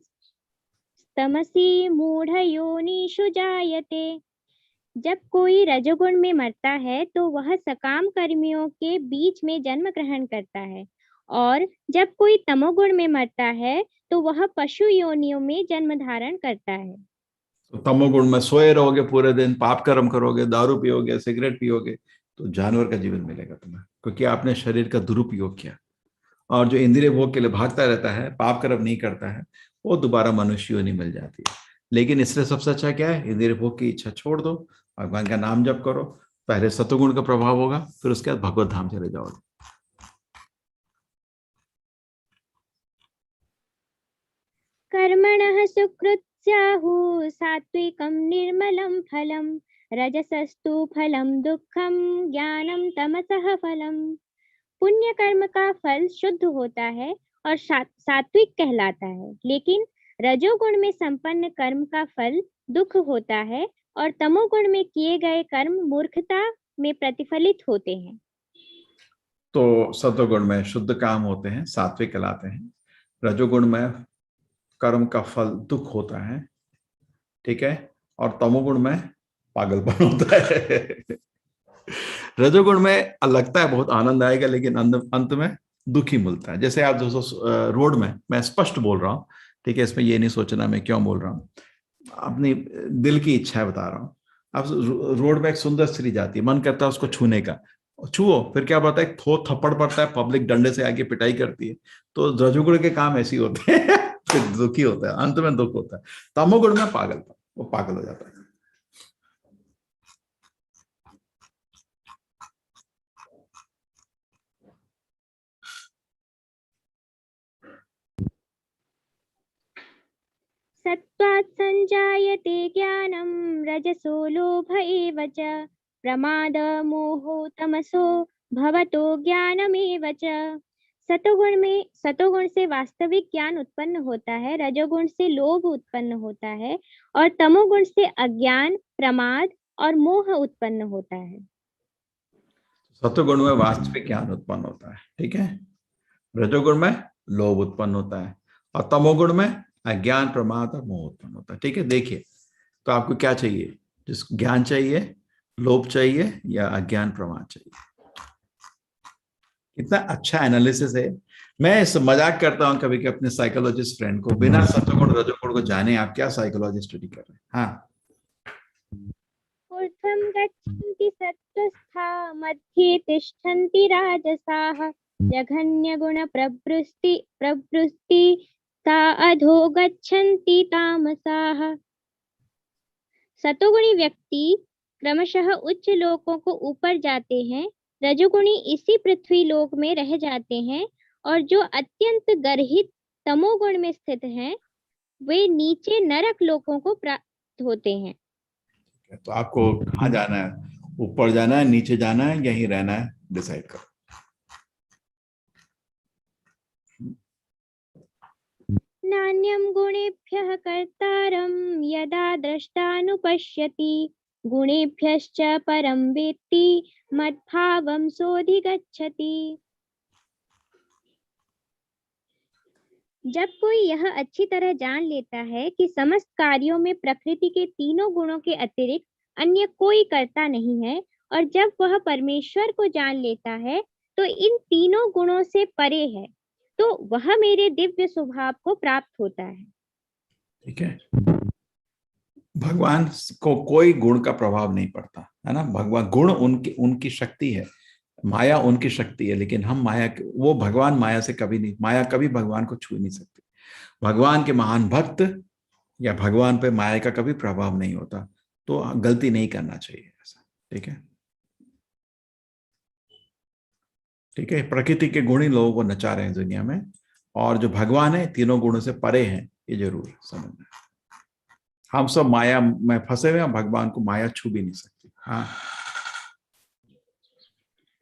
तमसी मूढ़योनिषु जायते। जब कोई रजोगुण में मरता है तो वह सकाम कर्मियों के बीच में जन्म ग्रहण करता है, और जब कोई तमोगुण में मरता है तो वह पशु योनियों में जन्म धारण करता है। तो तमोगुण में सोए रहोगे पूरे दिन, पाप कर्म करोगे, दारू पियोगे, सिगरेट पियोगे, तो जानवर का जीवन मिलेगा तुम्हें, क्योंकि आपने शरीर का दुरुपयोग किया। और जो इंद्रिय भोग के लिए भागता रहता है, पाप कर्म नहीं करता है, वो दोबारा मनुष्य योनि मिल जाती है। लेकिन इससे सबसे अच्छा क्या है? इंद्रिय भोग की इच्छा छोड़ दो, भगवान का नाम जप करो, पहले सतोगुण का प्रभाव होगा, फिर उसके बाद भगवत धाम चले जाओगे। कर्मणः सुकृत्स्याहुः सात्विकं निर्मलं फलं रजसस्तु फलं दुःखम ज्ञानम तमसः फलम। पुण्य कर्म का फल शुद्ध होता है और सात्विक कहलाता है, लेकिन रजोगुण में संपन्न कर्म का फल दुख होता है और तमोगुण में किए गए कर्म मूर्खता में प्रतिफलित होते हैं। तो सतोगुण में शुद्ध काम होते हैं, सात्विक कहलाते हैं। रजोगुण में कर्म का फल दुख होता है, ठीक है, और तमोगुण में पागलपन होता है। रजोगुण में लगता है बहुत आनंद आएगा, लेकिन अंत में दुख ही मिलता है। जैसे आप दोस्तों रोड में, मैं स्पष्ट बोल रहा हूँ, ठीक है, इसमें ये नहीं सोचना मैं क्यों बोल रहा हूँ, अपनी दिल की इच्छा बता रहा हूँ। अब रोड में एक सुंदर स्त्री जाती है, मन करता है उसको छूने का, छुओ, फिर क्या पता है थप्पड़ पड़ता है, पब्लिक डंडे से आगे पिटाई करती है। तो रजोगुण के काम ऐसे ही होते हैं। फिर दुखी होता है, अंत में दुख होता है। तमोगुण में पागलपन, वो पागल हो जाता है। सत्त्वात् संजायते ज्ञानं रजसो लोभ एव च प्रमाद मोहो तमसो भवतो ज्ञानमेव च। सतोगुण से वास्तविक ज्ञान उत्पन्न होता है, रजोगुण से लोभ उत्पन्न होता है और तमोगुण से अज्ञान, प्रमाद और मोह उत्पन्न होता है। सतोगुण में वास्तविक ज्ञान उत्पन्न होता है, ठीक है, रजोगुण में लोभ उत्पन्न होता है और तमोगुण में अज्ञान, प्रमाद और मोह उत्पन्न होता है। ठीक है, देखिए तो आपको क्या चाहिए, जिस ज्ञान चाहिए, लोभ चाहिए या अज्ञान, प्रमाद चाहिए। इतना अच्छा एनालिसिस है। मैं इस मजाक करता हूं कभी कभी अपने साइकोलॉजिस्ट फ्रेंड को, बिना सतोगुण रजोगुण को जाने आप क्या साइकोलॉजी स्टडी कर रहे हैं। हाँ, ऊर्ध्वं गच्छन्ति सत्त्वस्था मध्ये तिष्ठन्ति राजसाः जघन्यगुण प्रवृत्ति ता अधो गच्छन्ति तामसाः। सतोगुणी व्यक्ति क्रमशः उच्च लोकों को ऊपर जाते हैं, रजोगुणी इसी पृथ्वी लोक में रह जाते हैं और जो अत्यंत गर्हित तमोगुण में स्थित हैं वे नीचे नरक लोकों को प्राप्त होते हैं। तो आपको कहाँ जाना है, ऊपर जाना है, नीचे जाना है, यहीं रहना है, डिसाइड करो। नान्यं गुणेभ्यः कर्तारं यदा द्रष्टानुपश्यति गुणेभ्यश्च परं वेत्ति मद्भावं सोऽधिगच्छति। जब कोई यह अच्छी तरह जान लेता है कि समस्त कार्यों में प्रकृति के तीनों गुणों के अतिरिक्त अन्य कोई कर्ता नहीं है, और जब वह परमेश्वर को जान लेता है तो इन तीनों गुणों से परे है, तो वह मेरे दिव्य स्वभाव को प्राप्त होता है। ठीक है, भगवान को कोई गुण का प्रभाव नहीं पड़ता है ना। भगवान गुण उनकी शक्ति है, माया उनकी शक्ति है, लेकिन हम माया, वो भगवान माया से कभी नहीं, माया कभी भगवान को छू नहीं सकती। भगवान के महान भक्त या भगवान पे माया का कभी प्रभाव नहीं होता, तो गलती नहीं करना चाहिए ऐसा। ठीक है, ठीक है, प्रकृति के गुण ही लोगों को नचा रहे हैं दुनिया में, और जो भगवान है तीनों गुणों से परे हैं, ये जरूर समझना है। हम सब माया में फंसे हुए हैं, भगवान को माया छू भी नहीं सकती। हाँ,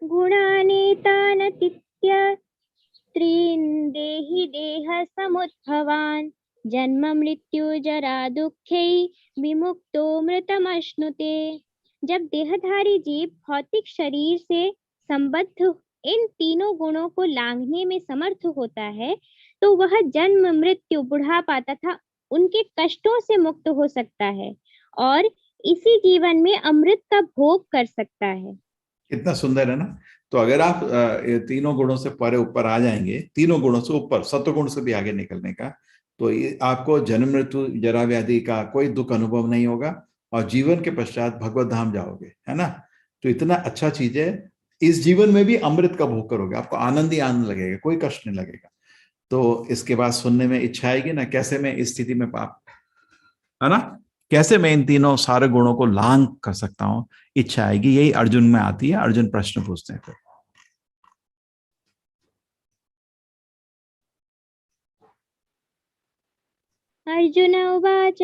गुणानेतानतीत्य त्रीन् देहि देह समुद्भवान् जन्म मृत्यु जरा दुःखै विमुक्तो मृतमश्नुते। जब देहधारी जीव भौतिक शरीर से संबद्ध इन तीनों गुणों को लांघने में समर्थ होता है, तो वह जन्म, मृत्यु, बुढ़ापा तथा उनके कष्टों से मुक्त हो सकता है और इसी जीवन में अमृत का भोग कर सकता है। कितना सुंदर है ना। तो अगर आप तीनों गुणों से परे ऊपर आ जाएंगे, तीनों गुणों से ऊपर, सत्वगुण से भी आगे निकलने का, तो आपको जन्म, मृत्यु, जरा, व्याधि का कोई दुख अनुभव नहीं होगा और जीवन के पश्चात भगवत धाम जाओगे, है ना। तो इतना अच्छा चीज है, इस जीवन में भी अमृत का भोग करोगे, आपको आनंद ही आनंद लगेगा, कोई कष्ट नहीं लगेगा। तो इसके बाद सुनने में इच्छा आएगी ना, कैसे मैं इस स्थिति में पाप, है ना, कैसे मैं इन तीनों सारे गुणों को लांग कर सकता हूं, इच्छा आएगी। यही अर्जुन में आती है। अर्जुन प्रश्न पूछते हैं फिर। अर्जुन उवाच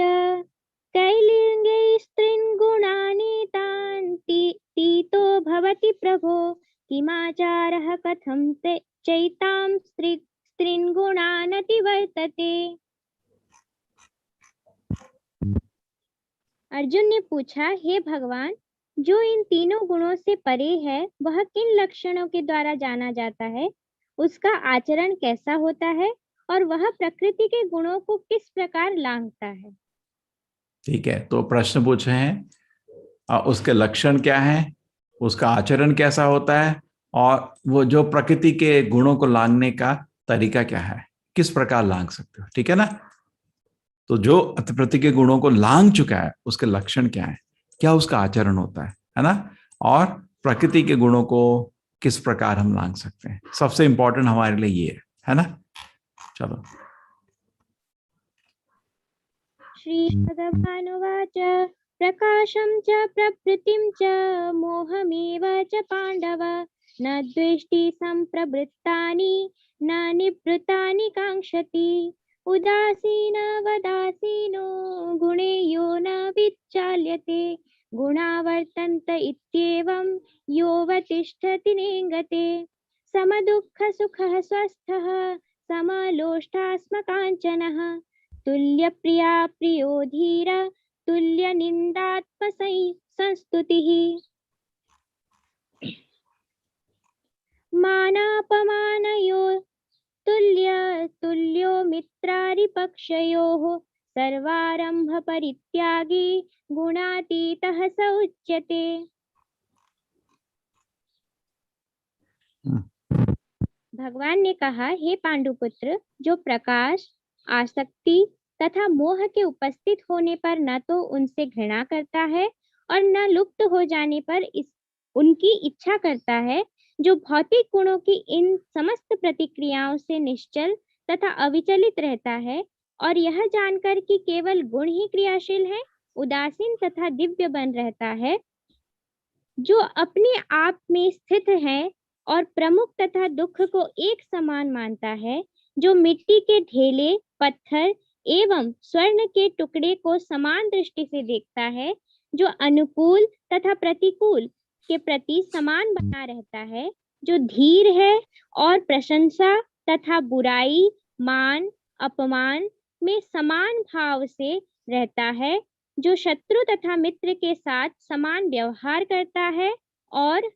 कैलिङ्गे स्त्रीन् गुणानीतान् तीतो भवति प्रभो किमाचारः कथं ते चैतां स्त्रीन् गुणानति वर्तते। अर्जुन ने पूछा, हे भगवान, जो इन तीनों गुणों से परे है वह किन लक्षणों के द्वारा जाना जाता है, उसका आचरण कैसा होता है और वह प्रकृति के गुणों को किस प्रकार लांघता है। ठीक है, तो प्रश्न पूछे हैं, उसके लक्षण क्या है, उसका आचरण कैसा होता है, और वो जो प्रकृति के गुणों को लांघने का तरीका क्या है, किस प्रकार लांघ सकते हो। ठीक है ना। तो जो प्रकृति के गुणों को लांघ चुका है उसके लक्षण क्या है, क्या उसका आचरण होता है ना, और प्रकृति के गुणों को किस प्रकार हम लांघ सकते हैं। सबसे इंपॉर्टेंट हमारे लिए ये है ना। चलो। श्री भगवानुवाच प्रकाशं च प्रवृत्तिं च मोहमेव च पांडव न द्वेष्टि संप्रवृत्तानि न निवृत्तानि कांक्षति उदासीन वदासीनो गुणेयो न विचाल्यते गुणावर्तन्त इत्येवं योऽवतिष्ठति नेङ्गते समदुःख सुखः स्वस्थः समलोष्टास्मकाञ्चनः तुल्यप्रिया प्रियो धीर तुल्यनिन्दात्म संस्तुतिः मानापमानयो तुल्यो मित्रारिपक्षयोः सर्वारंभ परित्यागी गुणातीतः स उच्यते। भगवान ने कहा, हे पांडुपुत्र, जो प्रकाश, आसक्ति तथा मोह के उपस्थित होने पर न तो उनसे घृणा करता है और न लुप्त हो जाने पर उनकी इच्छा करता है, जो भौतिक गुणों की इन समस्त प्रतिक्रियाओं से निश्चल तथा अविचलित रहता है और यह जानकर कि केवल गुण ही क्रियाशील है, उदासीन तथा दिव्य बन रहता है, जो अपने आप में स्थित है और प्रमुख तथा दुख को एक समान मानता है, जो मिट्टी के ढेले, पत्थर एवं स्वर्ण के टुकड़े को समान दृष्टि से देखता है, जो अनुकूल तथा प्रतिकूल के प्रति समान बना रहता है, जो धीर है और प्रशंसा तथा बुराई, मान, अपमान में समान भाव से रहता है, जो शत्रु तथा मित्र के साथ समान व्यवहार करता है और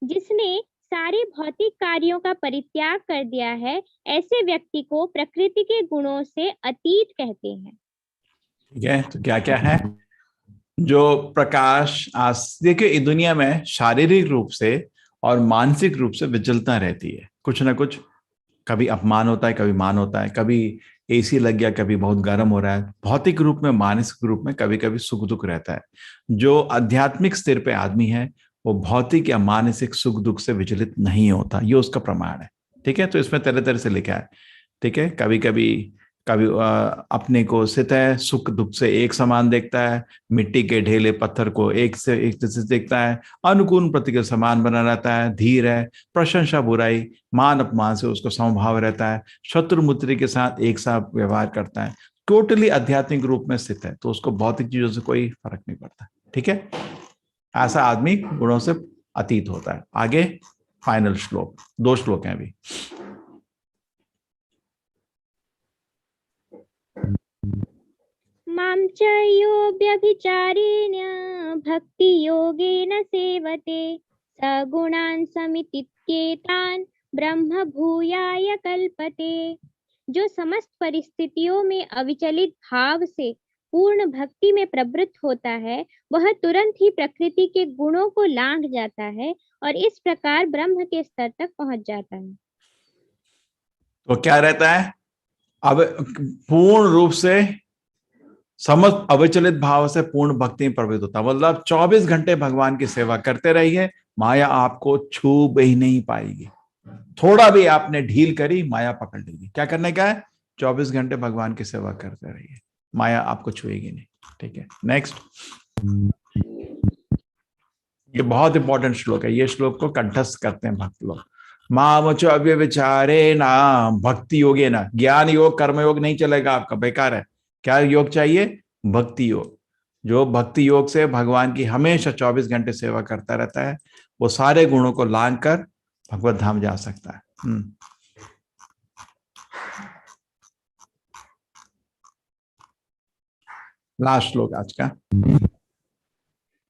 जिसने सारे भौतिक कार्यों का परित्याग कर दिया है, ऐसे व्यक्ति को प्रकृति के गुणों से अतीत कहते हैं। ठीक है, तो क्या क्या है जो प्रकाश देखिए, इस दुनिया में शारीरिक रूप से और मानसिक रूप से विचलता रहती है, कुछ ना कुछ, कभी अपमान होता है, कभी मान होता है, कभी एसी लग गया, कभी बहुत गर्म हो रहा है। भौतिक रूप में, मानसिक रूप में कभी कभी सुख दुख रहता है। जो आध्यात्मिक स्तर पे आदमी है वो भौतिक या मानसिक सुख दुख से विचलित नहीं होता, ये उसका प्रमाण है। ठीक है, तो इसमें तरह तरह से लिखा है। ठीक है, कभी कभी अपने को सतह सुख दुख से एक समान देखता है, मिट्टी के ढेले पत्थर को एक से एक जैसे देखता है, अनुकूल प्रतिक्रिया समान बना रहता है, धीर है, प्रशंसा बुराई मान अपमान से उसको समभाव रहता है, शत्रु मित्र के साथ एक साथ व्यवहार करता है, टोटली आध्यात्मिक रूप में स्थित है, तो उसको भौतिक चीजों से कोई फर्क नहीं पड़ता। ठीक है, ऐसा आदमी गुणों से अतीत होता है। आगे फाइनल श्लोक, 2 श्लोक हैं अभी। मां च यो व्यभिचारेण भक्ति योगेन सेवते स गुणान् समितित्येतान् ब्रह्म भूयाय कल्पते। जो समस्त परिस्थितियों में अविचलित भाव से पूर्ण भक्ति में प्रवृत्त होता है, वह तुरंत ही प्रकृति के गुणों को लांघ जाता है और इस प्रकार ब्रह्म के स्तर तक पहुंच जाता है। तो क्या रहता है, अब पूर्ण रूप से समस्त अविचलित भाव से पूर्ण भक्ति में प्रवृत्त होता है। मतलब 24 घंटे भगवान की सेवा करते रहिए, माया आपको छू ही नहीं पाएगी। थोड़ा भी आपने ढील करी, माया पकड़ लेगी। क्या करने का है, 24 घंटे भगवान की सेवा करते रहिए, माया आपको छुएगी नहीं। ठीक है, नेक्स्ट। ये बहुत इंपॉर्टेंट श्लोक है, ये श्लोक को कंठस्थ करते हैं भक्त लोग। मामच अव्यभिचारे ना भक्ति योगे ना, ज्ञान योग कर्म योग नहीं चलेगा आपका, बेकार है। क्या योग चाहिए? भक्ति योग। जो भक्ति योग से भगवान की हमेशा 24 घंटे सेवा करता रहता है, वो सारे गुणों को लांघ कर भगवत धाम जा सकता है। लास्ट श्लोक आज का।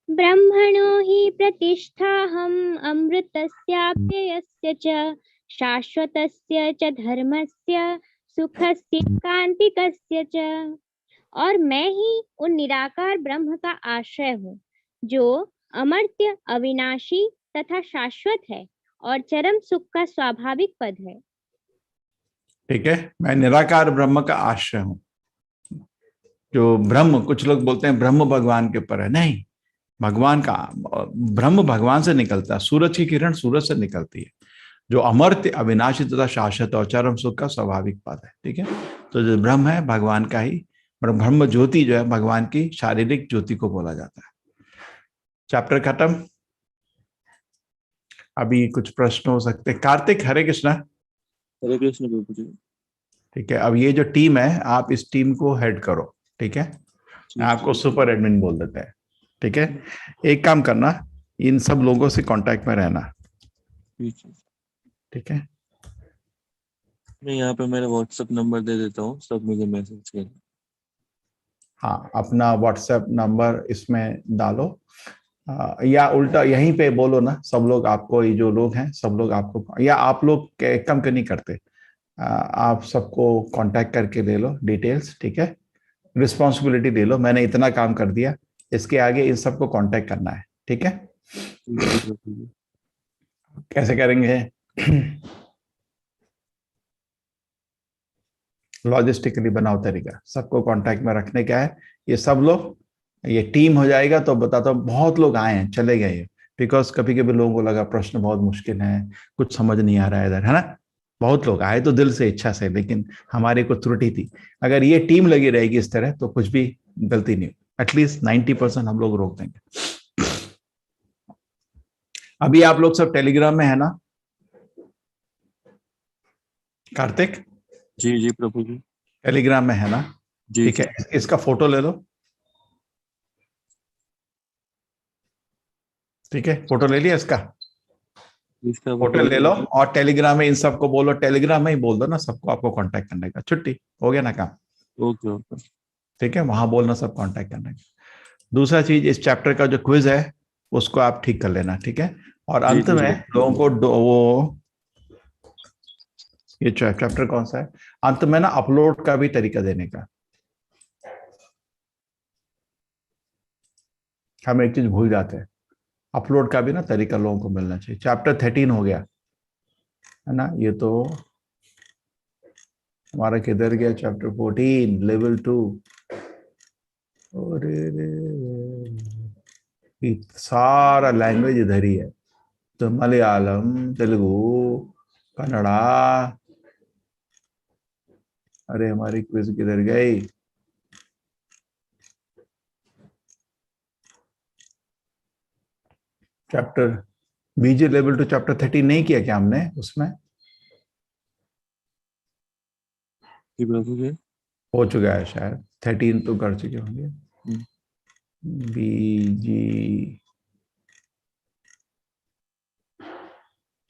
ब्रह्मणो हि प्रतिष्ठाहम् अमृतस्याप्ययस्य च शाश्वतस्य च धर्मस्य सुखस्य कांतिकस्य च। और मैं ही उन निराकार ब्रह्म का आश्रय हूँ जो अमर्त्य, अविनाशी तथा शाश्वत है और चरम सुख का स्वाभाविक पद है। ठीक है, मैं निराकार ब्रह्म का आश्रय हूं। जो ब्रह्म, कुछ लोग बोलते हैं ब्रह्म भगवान के ऊपर है, नहीं, भगवान का ब्रह्म भगवान से निकलता है। सूरज की किरण सूरज से निकलती है। जो अमर्त्य, अविनाशी तथा शाश्वत और चरम सुख का स्वाभाविक पद है। ठीक है, तो जो ब्रह्म है भगवान का ही, ब्रह्म ज्योति जो है भगवान की शारीरिक ज्योति को बोला जाता है। चैप्टर खत्म। अभी कुछ प्रश्न हो सकते हैं। कार्तिक, हरे कृष्णा। हरे कृष्ण प्रभु जी। ठीक है, अब ये जो टीम है, आप इस टीम को हेड करो। ठीक है, आपको सुपर एडमिन बोल देते हैं। ठीक है, एक काम करना, इन सब लोगों से कांटेक्ट में रहना। ठीक है, मैं यहाँ पे मेरा व्हाट्सएप नंबर दे देता हूँ, सब मुझे मैसेज करें। हाँ, अपना व्हाट्सएप नंबर इसमें डालो, या उल्टा यहीं पे बोलो ना, सब लोग आपको, ये जो लोग हैं सब लोग आपको, या आप लोग कम नहीं करते, आप सबको कांटेक्ट करके ले लो डिटेल्स। ठीक है, रिस्पॉन्सिबिलिटी ले लो, मैंने इतना काम कर दिया, इसके आगे इन सबको कांटेक्ट करना है। ठीक है, कैसे करेंगे? लॉजिस्टिकली बनाओ तरीका, सबको कांटेक्ट में रखने का है। ये सब लोग, ये टीम हो जाएगा तो बताता हूँ, बहुत लोग आए हैं चले गए, बिकॉज कभी कभी लोगों को लगा प्रश्न बहुत मुश्किल है, कुछ समझ नहीं आ रहा है इधर, है ना। बहुत लोग आए तो दिल से, इच्छा से, लेकिन हमारी को त्रुटि थी। अगर ये टीम लगी रहेगी इस तरह तो कुछ भी गलती नहीं, एटलीस्ट 90% हम लोग रोक देंगे। अभी आप लोग सब टेलीग्राम में है ना कार्तिक? जी जी प्रभु जी। टेलीग्राम में है ना? ठीक है, इसका फोटो ले लो। ठीक है, फोटो ले लिया इसका, फोटो ले लो और टेलीग्राम में इन सबको बोलो, टेलीग्राम में ही बोल दो ना सबको आपको कांटेक्ट करने का। छुट्टी हो गया ना काम? Okay okay. ठीक है, वहां बोलना सब कांटेक्ट करने का। दूसरा चीज, इस चैप्टर का जो क्विज है उसको आप ठीक कर लेना। ठीक है, और अंत में लोगों को वो, ये चैप्टर कौन सा है, अंत में ना अपलोड का भी तरीका देने का। हम एक चीज भूल जाते हैं, अपलोड का भी ना तरीका लोगों को मिलना चाहिए। चैप्टर 13 हो गया है ना, ये तो हमारा किधर गया? Chapter 14 level 2। और सारा लैंग्वेज इधर ही है, तो मलयालम, तेलुगु, कन्नड़ा। अरे हमारी क्विज किधर गई? चैप्टर बीजे लेवल 2 चैप्टर 13 नहीं किया क्या हमने उसमें? हो चुका है शायद, 13 तो कर चुके होंगे। बीजी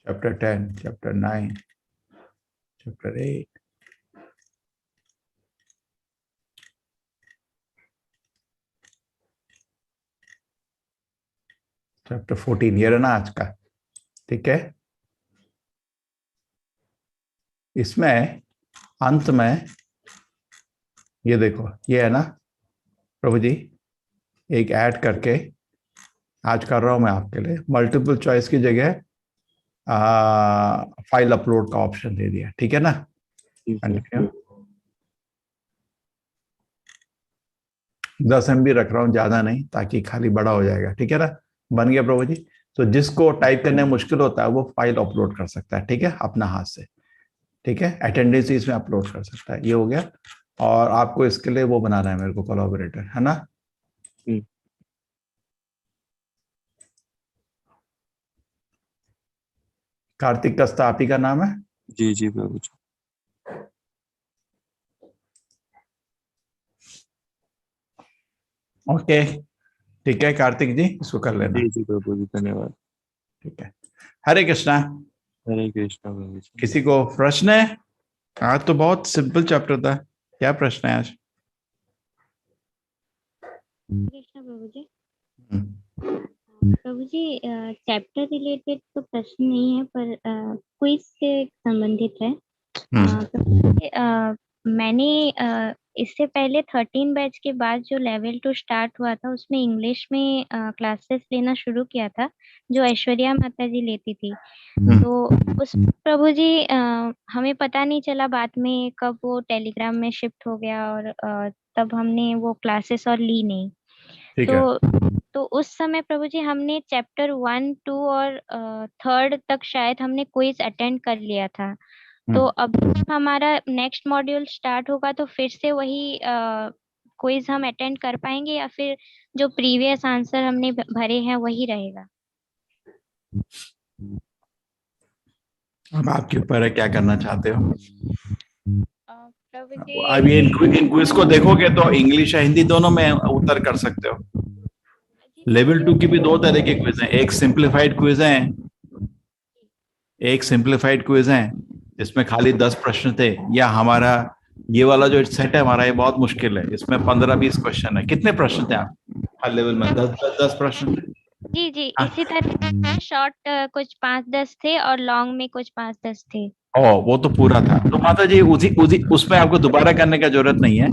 चैप्टर 10, चैप्टर 9, चैप्टर 8, चैप्टर 14 ये रहा ना आज का। ठीक है, इसमें अंत में ये देखो, ये है ना प्रभु जी, एक ऐड करके आज कर रहा हूं मैं आपके लिए, मल्टीपल चॉइस की जगह फाइल अपलोड का ऑप्शन दे दिया। ठीक है ना, कंटिन्यू। 10 MB रख रहा हूं, ज्यादा नहीं, ताकि खाली बड़ा हो जाएगा। ठीक है ना, बन गया प्रभु जी। तो जिसको टाइप करने में मुश्किल होता है वो फाइल अपलोड कर सकता है। ठीक है, अपना हाथ से। ठीक है, अटेंडेंस इसमें अपलोड कर सकता है। ये हो गया। और आपको इसके लिए वो बनाना है मेरे को, कोलैबोरेटर, है ना? कार्तिक कस्ता आप ही का नाम है? जी जी प्रभु जी। ओके, ठीक है कार्तिक जी, इसको कर लेना। जी जी प्रभु जी, धन्यवाद। ठीक है, हरे कृष्णा। हरे कृष्णा प्रभु जी। किसी को प्रश्न है? आज तो बहुत सिंपल चैप्टर था, क्या प्रश्न है आज? कृष्ण प्रभु जी। हम्म, प्रभु जी, चैप्टर रिलेटेड तो प्रश्न नहीं है, पर क्विज से संबंधित है। प्रभु जी, मैंने इससे पहले 13 बैच के बाद जो लेवल 2 स्टार्ट हुआ था, उसमें इंग्लिश में क्लासेस लेना शुरू किया था, जो ऐश्वर्या माता जी लेती थी। तो उस प्रभु जी हमें पता नहीं चला बाद में कब वो टेलीग्राम में शिफ्ट हो गया, और तब हमने वो क्लासेस और ली नहीं। ठीक है। तो उस समय प्रभु जी हमने चैप्टर 1, 2 और 3rd तक शायद हमने क्विज अटेंड कर लिया था। तो अब जब हमारा नेक्स्ट मॉड्यूल स्टार्ट होगा तो फिर से वही क्विज हम अटेंड कर पाएंगे, या फिर जो प्रीवियस आंसर हमने भरे हैं वही रहेगा? अब आपके ऊपर है, क्या करना चाहते हो। प्रभु जी, अब ये इन क्विज को देखोगे तो इंग्लिश या हिंदी दोनों में उत्तर कर सकते हो। लेवल 2 की भी दो तरह के क्विज हैं, एक सिंप्लीफाइड क्विज है, एक सिंप्लीफाइड क्विज है जिसमें खाली 10 प्रश्न थे, या हमारा ये वाला जो सेट है हमारा, ये बहुत मुश्किल है, इसमें 15-20 क्वेश्चन है। कितने प्रश्न थे आप हर लेवल में? 10 प्रश्न थे। जी जी, इसी तरह शॉर्ट कुछ 5-10 थे और लॉन्ग में कुछ 5-10 थे। ओ, वो तो पूरा था। तो माता जी उसमें आपको दोबारा करने का जरूरत नहीं है,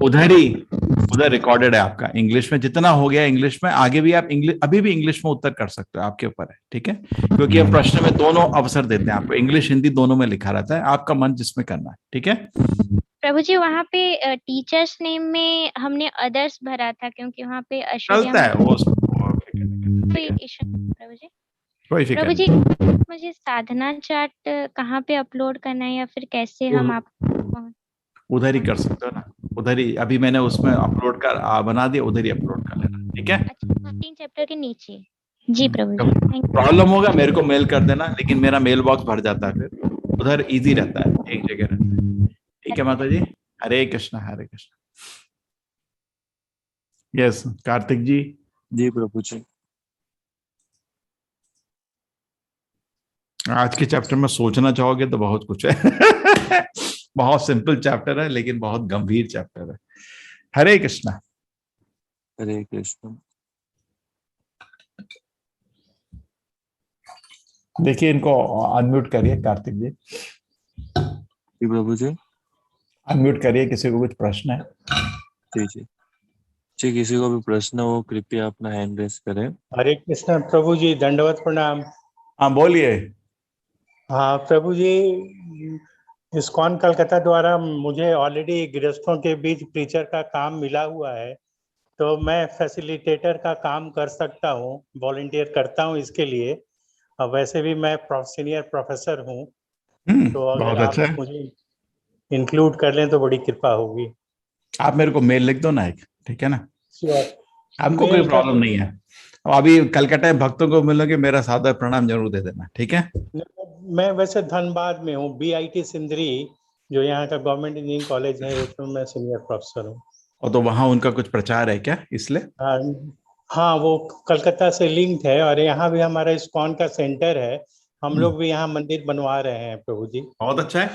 उधर रिकॉर्डेड है आपका। इंग्लिश में जितना हो गया इंग्लिश में, आगे भी आप अभी भी इंग्लिश में उत्तर कर सकते हो, आपके ऊपर है। ठीक है, क्योंकि हम प्रश्न में दोनों अवसर देते हैं आपको, इंग्लिश हिंदी दोनों में लिखा रहता है, आपका मन जिसमें करना है। ठीक है प्रभु जी, वहाँ पे टीचर्स नेम में हमने अदर्स भरा था, क्योंकि वहाँ पे ऐश्वर्या चलता है वो। कोई इशू नहीं प्रभु जी। कोई फिक्र प्रभु जी, नहीं। मुझे साधना चार्ट कहाँ पे अपलोड करना है, या फिर कैसे हम आप उधर ही कर सकते हो ना, उधर ही। अभी मैंने उसमें अपलोड कर बना दिया, उधर ही अपलोड कर लेना। ठीक है, अच्छा, 3 चैप्टर के नीचे। जी प्रभु जी, थैंक यू। प्रॉब्लम होगा मेरे को मेल कर देना, लेकिन मेरा मेल बॉक्स भर जाता है, फिर उधर इजी रहता है, एक जगह रहता है। ठीक है माता जी, हरे कृष्णा हरे कृष्णा। यस कार्तिक जी। जी प्रभु जी। आज के चैप्टर में सोचना चाहोगे तो बहुत कुछ है बहुत सिंपल चैप्टर है, लेकिन बहुत गंभीर चैप्टर है। हरे कृष्णा। हरे कृष्णा। देखिए, इनको अनम्यूट करिए कार्तिक जी। जी प्रभु जी। अनम्यूट करिए, किसी को कुछ प्रश्न है? जी जी जी, किसी को भी प्रश्न हो कृपया अपना हैंड रेस करें। हरे कृष्ण प्रभु जी, दंडवत प्रणाम। हाँ बोलिए। हाँ प्रभु जी, इस्कॉन कलकत्ता द्वारा मुझे ऑलरेडी गृहस्थों के बीच प्रीचर का काम मिला हुआ है, तो मैं फैसिलिटेटर का काम कर सकता हूँ, वॉलंटियर करता हूँ इसके लिए। और वैसे भी मैं सीनियर प्रोफेसर हूँ, तो अगर बहुत आप अच्छा है। मुझे इंक्लूड कर लें तो बड़ी कृपा होगी। आप मेरे को मेल लिख दो ना एक, ठीक है ना? आपको कोई मेल का प्रॉब्लम नहीं है। अभी कलकत्ता भक्तों को मिलोगे, मेरा सादर प्रणाम जरूर दे देना। ठीक है, मैं वैसे धनबाद में हूँ, BIT सिंदरी, जो यहाँ का गवर्नमेंट इंजीनियरिंग कॉलेज है, उसमें मैं सीनियर प्रोफेसर हूँ। और तो वहां उनका कुछ प्रचार है क्या, इसलिए? हाँ, वो कलकत्ता से लिंक्ड है, और यहाँ भी हमारा इस्कॉन का सेंटर है, हम लोग भी यहाँ मंदिर बनवा रहे हैं प्रभु जी। बहुत अच्छा है।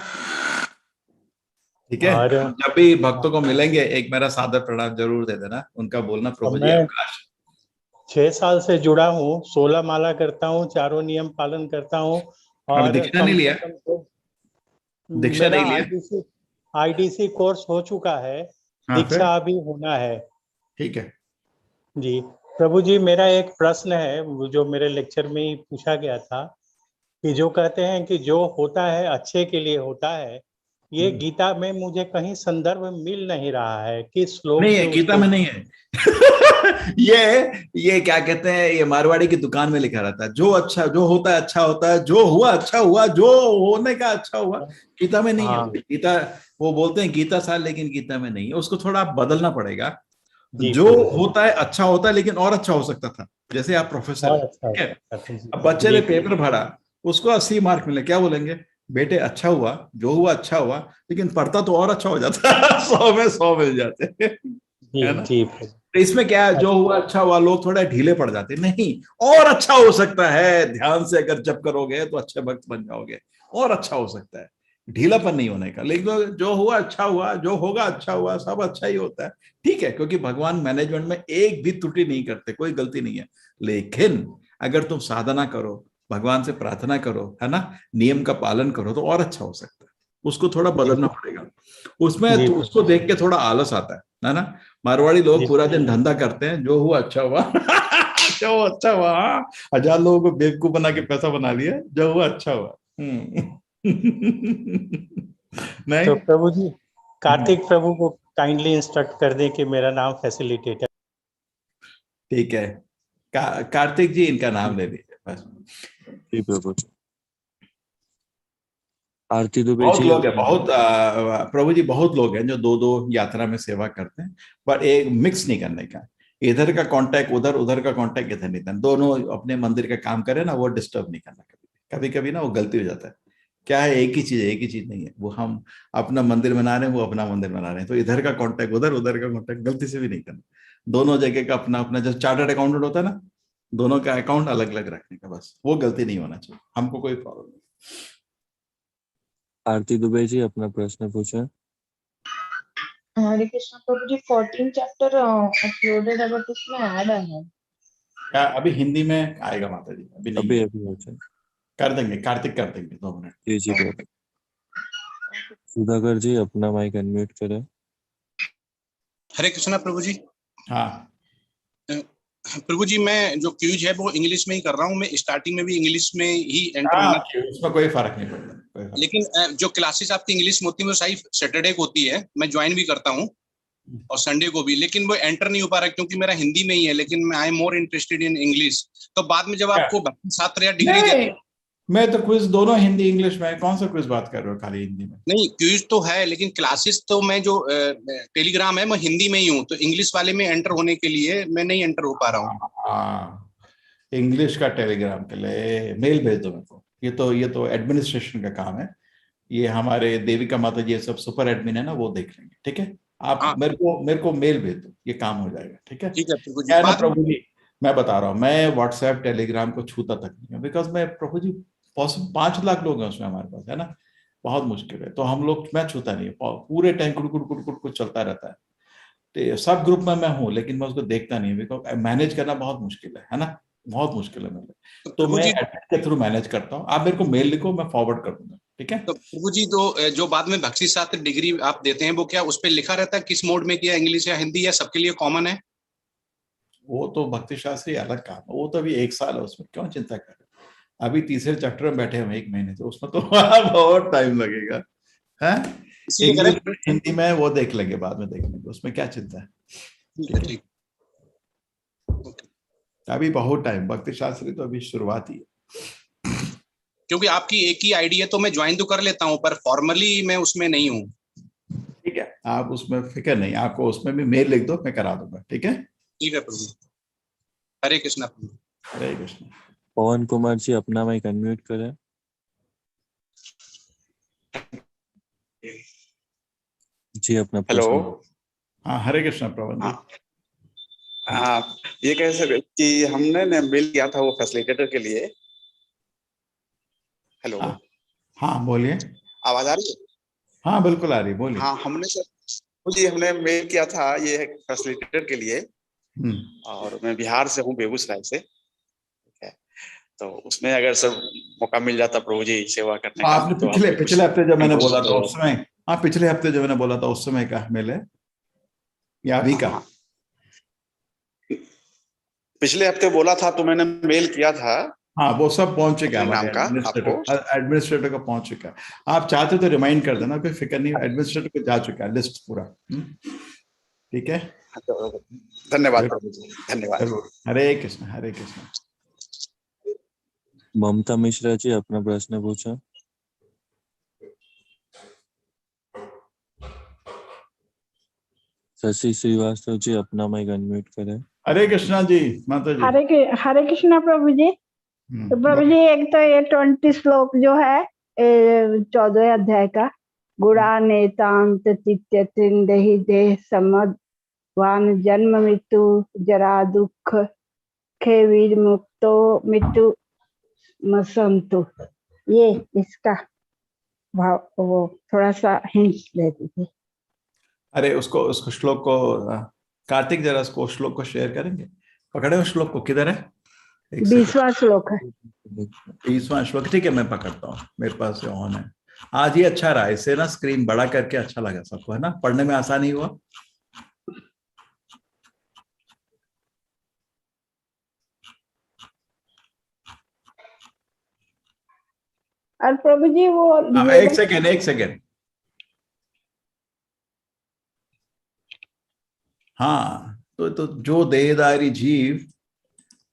ठीक है, और जब भी भक्तों को मिलेंगे एक मेरा सादर प्रणाम जरूर दे देना, उनका बोलना प्रभु जी मैं आपका 6 साल से जुड़ा हूँ, 16 माला करता हूँ, चारों नियम पालन करता हूँ, अभी और दीक्षा कम नहीं से लिया? कम दीक्षा मेरा नहीं लिया? IDC कोर्स हो चुका है, हाँ, फिर दीक्षा अभी होना है। ठीक है। जी प्रभु जी, मेरा एक प्रश्न है जो मेरे लेक्चर में ही पूछा गया था, कि जो कहते हैं कि जो होता है अच्छे के लिए होता है, ये गीता में मुझे कहीं संदर्भ मिल नहीं रहा है कि श्लोक नहीं से है, गीता उसको में नहीं है। ये क्या कहते हैं, ये मारवाड़ी की दुकान में लिखा रहता है, जो अच्छा जो होता है अच्छा होता है, जो हुआ अच्छा हुआ, जो होने का अच्छा हुआ। गीता में नहीं है हाँ वो। गीता, वो बोलते हैं गीता सार, लेकिन गीता में नहीं है, उसको थोड़ा बदलना पड़ेगा। जी जो प्रभु जी, होता है अच्छा होता है, लेकिन और अच्छा हो सकता था। जैसे आप प्रोफेसर और हैं, अच्छा ठीक है, होता है जी। अब बच्चे ने जी पेपर भरा, उसको 80 मार्क मिले, क्या बोलेंगे? बेटे अच्छा हुआ, जो हुआ अच्छा हुआ, लेकिन पढ़ता तो और अच्छा हो जाता। 100 में 100 मिल जाते, जी है ना? जी प्रभु। तो इसमें क्या है, जो हुआ अच्छा हुआ, लोग थोड़ा ढीले पड़ जाते, नहीं और अच्छा हो सकता है, ध्यान से अगर जप करोगे तो अच्छे भक्त बन जाओगे, और अच्छा हो सकता है, ढीलापन नहीं होने का। लेकिन जो हुआ अच्छा हुआ, जो होगा अच्छा हुआ, सब अच्छा ही होता है, ठीक है, क्योंकि भगवान मैनेजमेंट में एक भी त्रुटि नहीं करते, कोई गलती नहीं है। लेकिन अगर तुम साधना करो, भगवान से प्रार्थना करो, है ना, नियम का पालन करो, तो और अच्छा हो सकता है। उसको थोड़ा बदलना पड़ेगा। उसमें जी तो प्रभु उसको देख के थोड़ा आलस आता है ना। मारवाड़ी लोग जी पूरा दिन धंधा करते हैं, जो हुआ अच्छा हुआ। जो हुआ अच्छा हुआ, हाँ, 1000 लोगों को बेवकूफ बना के पैसा बना लिया, जो हुआ अच्छा हुआ। नहीं। तो प्रभु जी, हम्म, कार्तिक प्रभु को काइंडली इंस्ट्रक्ट कर दें कि मेरा नाम फैसिलिटेटर। ठीक है, कार्तिक जी इनका नाम ले लीजिए बस। जी प्रभु जी। आरती दुबे बहुत जी लोग हैं, अपना बहुत प्रभु जी, बहुत लोग हैं जो दो दो यात्रा में सेवा करते हैं, पर एक मिक्स नहीं करने का। इधर का कांटेक्ट उधर, उधर का कांटेक्ट इधर नहीं करना, दोनों अपने मंदिर का काम करें ना, वो डिस्टर्ब नहीं करना। कभी कभी ना वो गलती हो जाता है। क्या है, एक ही चीज है, एक ही चीज नहीं है वो। हम अपना मंदिर बना रहे हैं, वो अपना मंदिर बना रहे हैं, तो इधर का कांटेक्ट उधर, उधर का कांटेक्ट गलती से भी नहीं करना। दोनों जगह का अपना अपना, जैसे चार्टर्ड अकाउंटेंट होता है ना, दोनों का अकाउंट अलग अलग रखने का, बस वो गलती नहीं होना चाहिए, हमको कोई प्रॉब्लम नहीं। आरती दुबे जी अपना प्रश्न पूछे। हरे कृष्णा प्रभु जी 14 चैप्टर अपलोडेड है बट उसमें ऐड है। क्या अभी हिंदी में आएगा माता जी? अभी नहीं अभी है, अभी हो जाए। कर देंगे, कार्तिक कर देंगे, 2 मिनट। जी जी प्रभु। सुधाकर जी अपना माइक अनम्यूट करें। हरे कृष्णा प्रभु जी। हाँ प्रभु जी, मैं जो क्यूज है वो इंग्लिश में ही कर रहा हूँ। मैं स्टार्टिंग में भी इंग्लिश में ही एंटर हाँ, होना, उसमें कोई फर्क नहीं पड़ता, कोई फर्क लेकिन जो क्लासेस आपकी इंग्लिश में होती है वो शायद सैटरडे को होती है, मैं ज्वाइन भी करता हूँ नहीं। और संडे को भी, लेकिन वो एंटर नहीं हो पा रहा क्योंकि मेरा हिंदी में ही है, लेकिन मैं I am more interested in English. तो बाद में जब क्या? आपको भक्ति छात्र या डिग्री नहीं, देते, मैं तो क्विज दोनों हिंदी इंग्लिश में है। कौन सा क्विज बात कर रहे हो खाली हिंदी में? नहीं क्यूज तो है, लेकिन क्लासेस तो मैं जो टेलीग्राम है मैं हिंदी में ही हूँ, तो इंग्लिश वाले में एंटर होने के लिए मैं नहीं एंटर हो पा रहा हूँ। हाँ, इंग्लिश का टेलीग्राम के लिए मेल भेज दो मेरे को। ये तो एडमिनिस्ट्रेशन का काम है। ये हमारे देविका माता जी, ये सब सुपर एडमिन है ना, वो देख लेंगे, ठीक है। आप हाँ मेरे को मेल भेज दो, ये काम हो जाएगा, ठीक है। ठीक है प्रभु जी। क्या है ना बाद में प्रभु जी, मैं बता रहा हूँ, मैं व्हाट्सएप टेलीग्राम को छूता तक नहीं हूँ, बिकॉज मैं प्रभु जी, 5 लाख लोग हैं उसमें हमारे पास, है ना, बहुत मुश्किल है। तो हम लोग, मैं छूता नहीं हूँ, पूरे टाइम कुड़ कुड़ कुड़ कुड़ कुड़ चलता रहता है। तो सब ग्रुप में मैं हूँ, लेकिन मैं उसको देखता नहीं, बिकॉज मैनेज करना बहुत मुश्किल है ना, बहुत मुश्किल है मेरे लिए। तो प्रभु मैं जी, एडमिन के थ्रू मैनेज करता हूँ। आप मेरे को मेल लिखो, मैं फॉरवर्ड कर दूंगा, ठीक है। तो प्रभु जी तो जो बाद में भक्ति छात्र डिग्री आप देते हैं वो क्या उस पर लिखा रहता है किस मोड में किया, इंग्लिश या हिंदी, या सबके लिए कॉमन है? वो तो भक्ति शास्त्री अलग काम है, वो तो अभी 1 साल है, उसमें क्यों चिंता कर रहे हैं? अभी तीसरे चैप्टर में बैठे हम 1 महीने से, उसमें तो बहुत टाइम लगेगा, है। इसीलिए कह रहे इंग्लिश हैं। में हिंदी में वो देख लेंगे, बाद में देख लेंगे, उसमें क्या चिंता है, ठीक है, ठीक है। ठीक। ओके। अभी बहुत टाइम, भक्ति शास्त्री तो अभी शुरुआत ही है। क्योंकि आपकी एक ही आईडी है तो मैं ज्वाइन तो कर लेता हूँ, पर फॉर्मली मैं उसमें नहीं हूँ। ठीक है, आप उसमें फिक्र नहीं, आपको उसमें भी मेल लिख दो, मैं करा दूंगा, ठीक है। ठीक है प्रभु। हरे कृष्णा प्रभु। हरे कृष्ण। पवन कुमार जी अपना माइक अनम्यूट करें। जी अपना हेलो। प्रश्न। हाँ, हरे कृष्ण प्रबंध जी। हाँ, ये कह सकते कि हमने ने मेल किया था वो फैसिलिटेटर के लिए। हेलो। हाँ हाँ, बोलिए। आवाज आ रही है? हाँ बिल्कुल आ रही है, बोलिए। हाँ, हमने मेल किया था ये फैसिलिटेटर के लिए, और मैं बिहार से हूँ, बेगूसराय से, ठीक है। तो उसमें अगर सब मौका मिल जाता प्रभु जी सेवा करने का, आपने तो पिछले हफ्ते जब मैंने बोला था तो, उस समय, हाँ पिछले हफ्ते जब मैंने बोला था उस समय का मेल है या अभी का? हाँ, पिछले हफ्ते बोला था तो मैंने मेल किया था, हाँ वो सब पहुंच चुका है, नाम का एडमिनिस्ट्रेटर का पहुंच चुका है। आप चाहते तो रिमाइंड कर देना, कोई फिक्र नहीं, एडमिनिस्ट्रेटर को जा चुका है लिस्ट पूरा। ठीक है, धन्यवाद प्रभुजी, धन्यवाद। हरे कृष्ण, हरे कृष्ण। ममता मिश्रा जी अपना प्रश्न पूछा। शशि श्रीवास्तव जी अपना माइक अनम्यूट करें। हरे कृष्णा जी, माता जी। हरे कृष्णा प्रभु जी। तो प्रभु जी एक तो ये 20 श्लोक जो है 14 अध्याय का, गुणा नेतांत तित्य त्रिंदहि देह समद्वान जन्म मृत्यु जरा दुख खे वीर मुक्तो मृत्यु मसंतु, ये इसका भाव वो थोड़ा सा हिंट्स दे दीजिए। अरे उसको श्लोक को कार्तिक जरा उसको श्लोक को शेयर करेंगे, पकड़े उस श्लोक को, किधर है? 20वां श्लोक है। 20वां श्लोक, ठीक है मैं पकड़ता हूँ, मेरे पास ये ऑन है। आज ये अच्छा रहा, इससे ना स्क्रीन बड़ा करके अच्छा लगा सबको, है ना, पढ़ने में आसानी हुआ। और प्रभु जी वो एक सेकेंड। हाँ, तो जो देहधारी जीव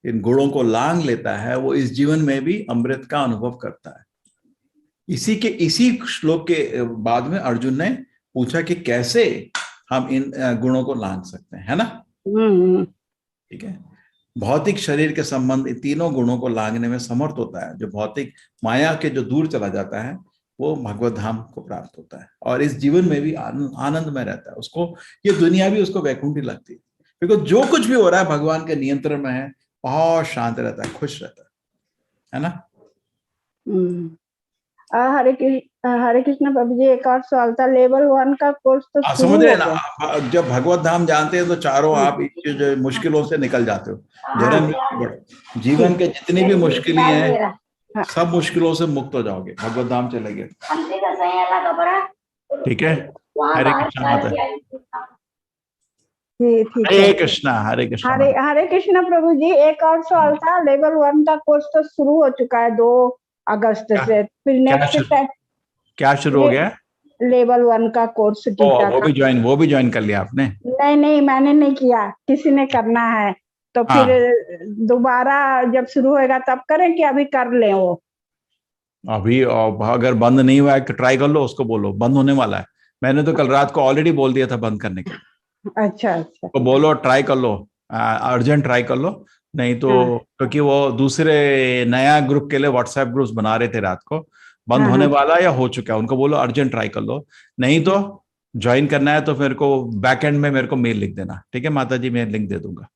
इन गुणों को लांग लेता है वो इस जीवन में भी अमृत का अनुभव करता है। इसी श्लोक के बाद में अर्जुन ने पूछा कि कैसे हम इन गुणों को लांग सकते हैं, है ना। ठीक है, भौतिक शरीर के संबंध इन तीनों गुणों को लांघने में समर्थ होता है। जो भौतिक माया के जो दूर चला जाता है वो भगवत धाम को प्राप्त होता है और इस जीवन में भी आनंद में रहता है। उसको ये दुनिया भी उसको वैकुंठी लगती है, क्योंकि जो कुछ भी हो रहा है भगवान के नियंत्रण में है, बहुत शांत रहता है, खुश रहता है ना। हरे कृष्ण प्रभु जी, एक और सवाल था, लेवल 1 का कोर्स तो समझ रहे ना, जब भगवत धाम जानते हैं तो चारों आप जो मुश्किलों से निकल जाते हो। जरा जीवन के जितनी भी मुश्किलें हैं सब मुश्किलों से मुक्त हो जाओगे, भगवत धाम चले गए। ठीक है, हरे कृष्ण माता। हरे कृष्णा, हरे कृष्णा। हरे कृष्ण प्रभु जी, एक और सवाल था, लेवल 1 का कोर्स तो शुरू हो चुका है 2 अगस्त से, फिर नेक्स्ट क्या शुरू हो गया? लेवल 1 का कोर्स गीता वो भी ज्वाइन कर लिया आपने? नहीं मैंने नहीं किया, किसी ने करना है तो फिर दोबारा जब शुरू होएगा तब करें कि अभी कर लें? वो अभी अगर बंद नहीं हुआ है तो ट्राई कर लो, उसको बोलो बंद होने वाला है। मैंने तो कल रात को ऑलरेडी बोल दिया था बंद करने के लिए। अच्छा तो बोलो ट्राई कर लो, अर्जेंट ट्राई कर लो, नहीं तो क्योंकि वो दूसरे नया ग्रुप के लिए व्हाट्सएप ग्रुप्स बना रहे थे, रात को बंद होने वाला या हो चुका है, उनको बोलो अर्जेंट ट्राई कर लो, नहीं तो ज्वाइन करना है तो मेरे को बैक एंड में मेरे को मेल लिख देना। ठीक है माता जी, मैं लिंक दे दूंगा।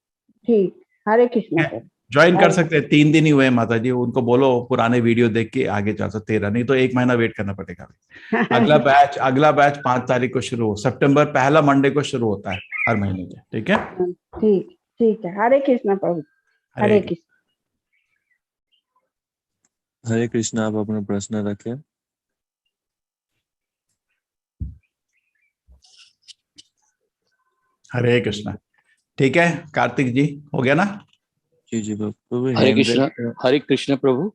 ठीक, हरे कृष्ण। ज्वाइन कर सकते हैं, 3 दिन ही हुए माता जी, उनको बोलो पुराने वीडियो देख के आगे चल सकते हैं, नहीं तो 1 महीना वेट करना पड़ेगा। अगला बैच 5 तारीख को शुरू हो, सितंबर पहला मंडे को शुरू होता है हर महीने के। ठीक है, ठीक है, हरे कृष्ण प्रभु। हरे कृष्ण। हरे कृष्ण, आप अपना प्रश्न रखें। हरे कृष्ण। ठीक है कार्तिक जी, हो गया ना? जी प्रभु। हरे कृष्ण प्रभु।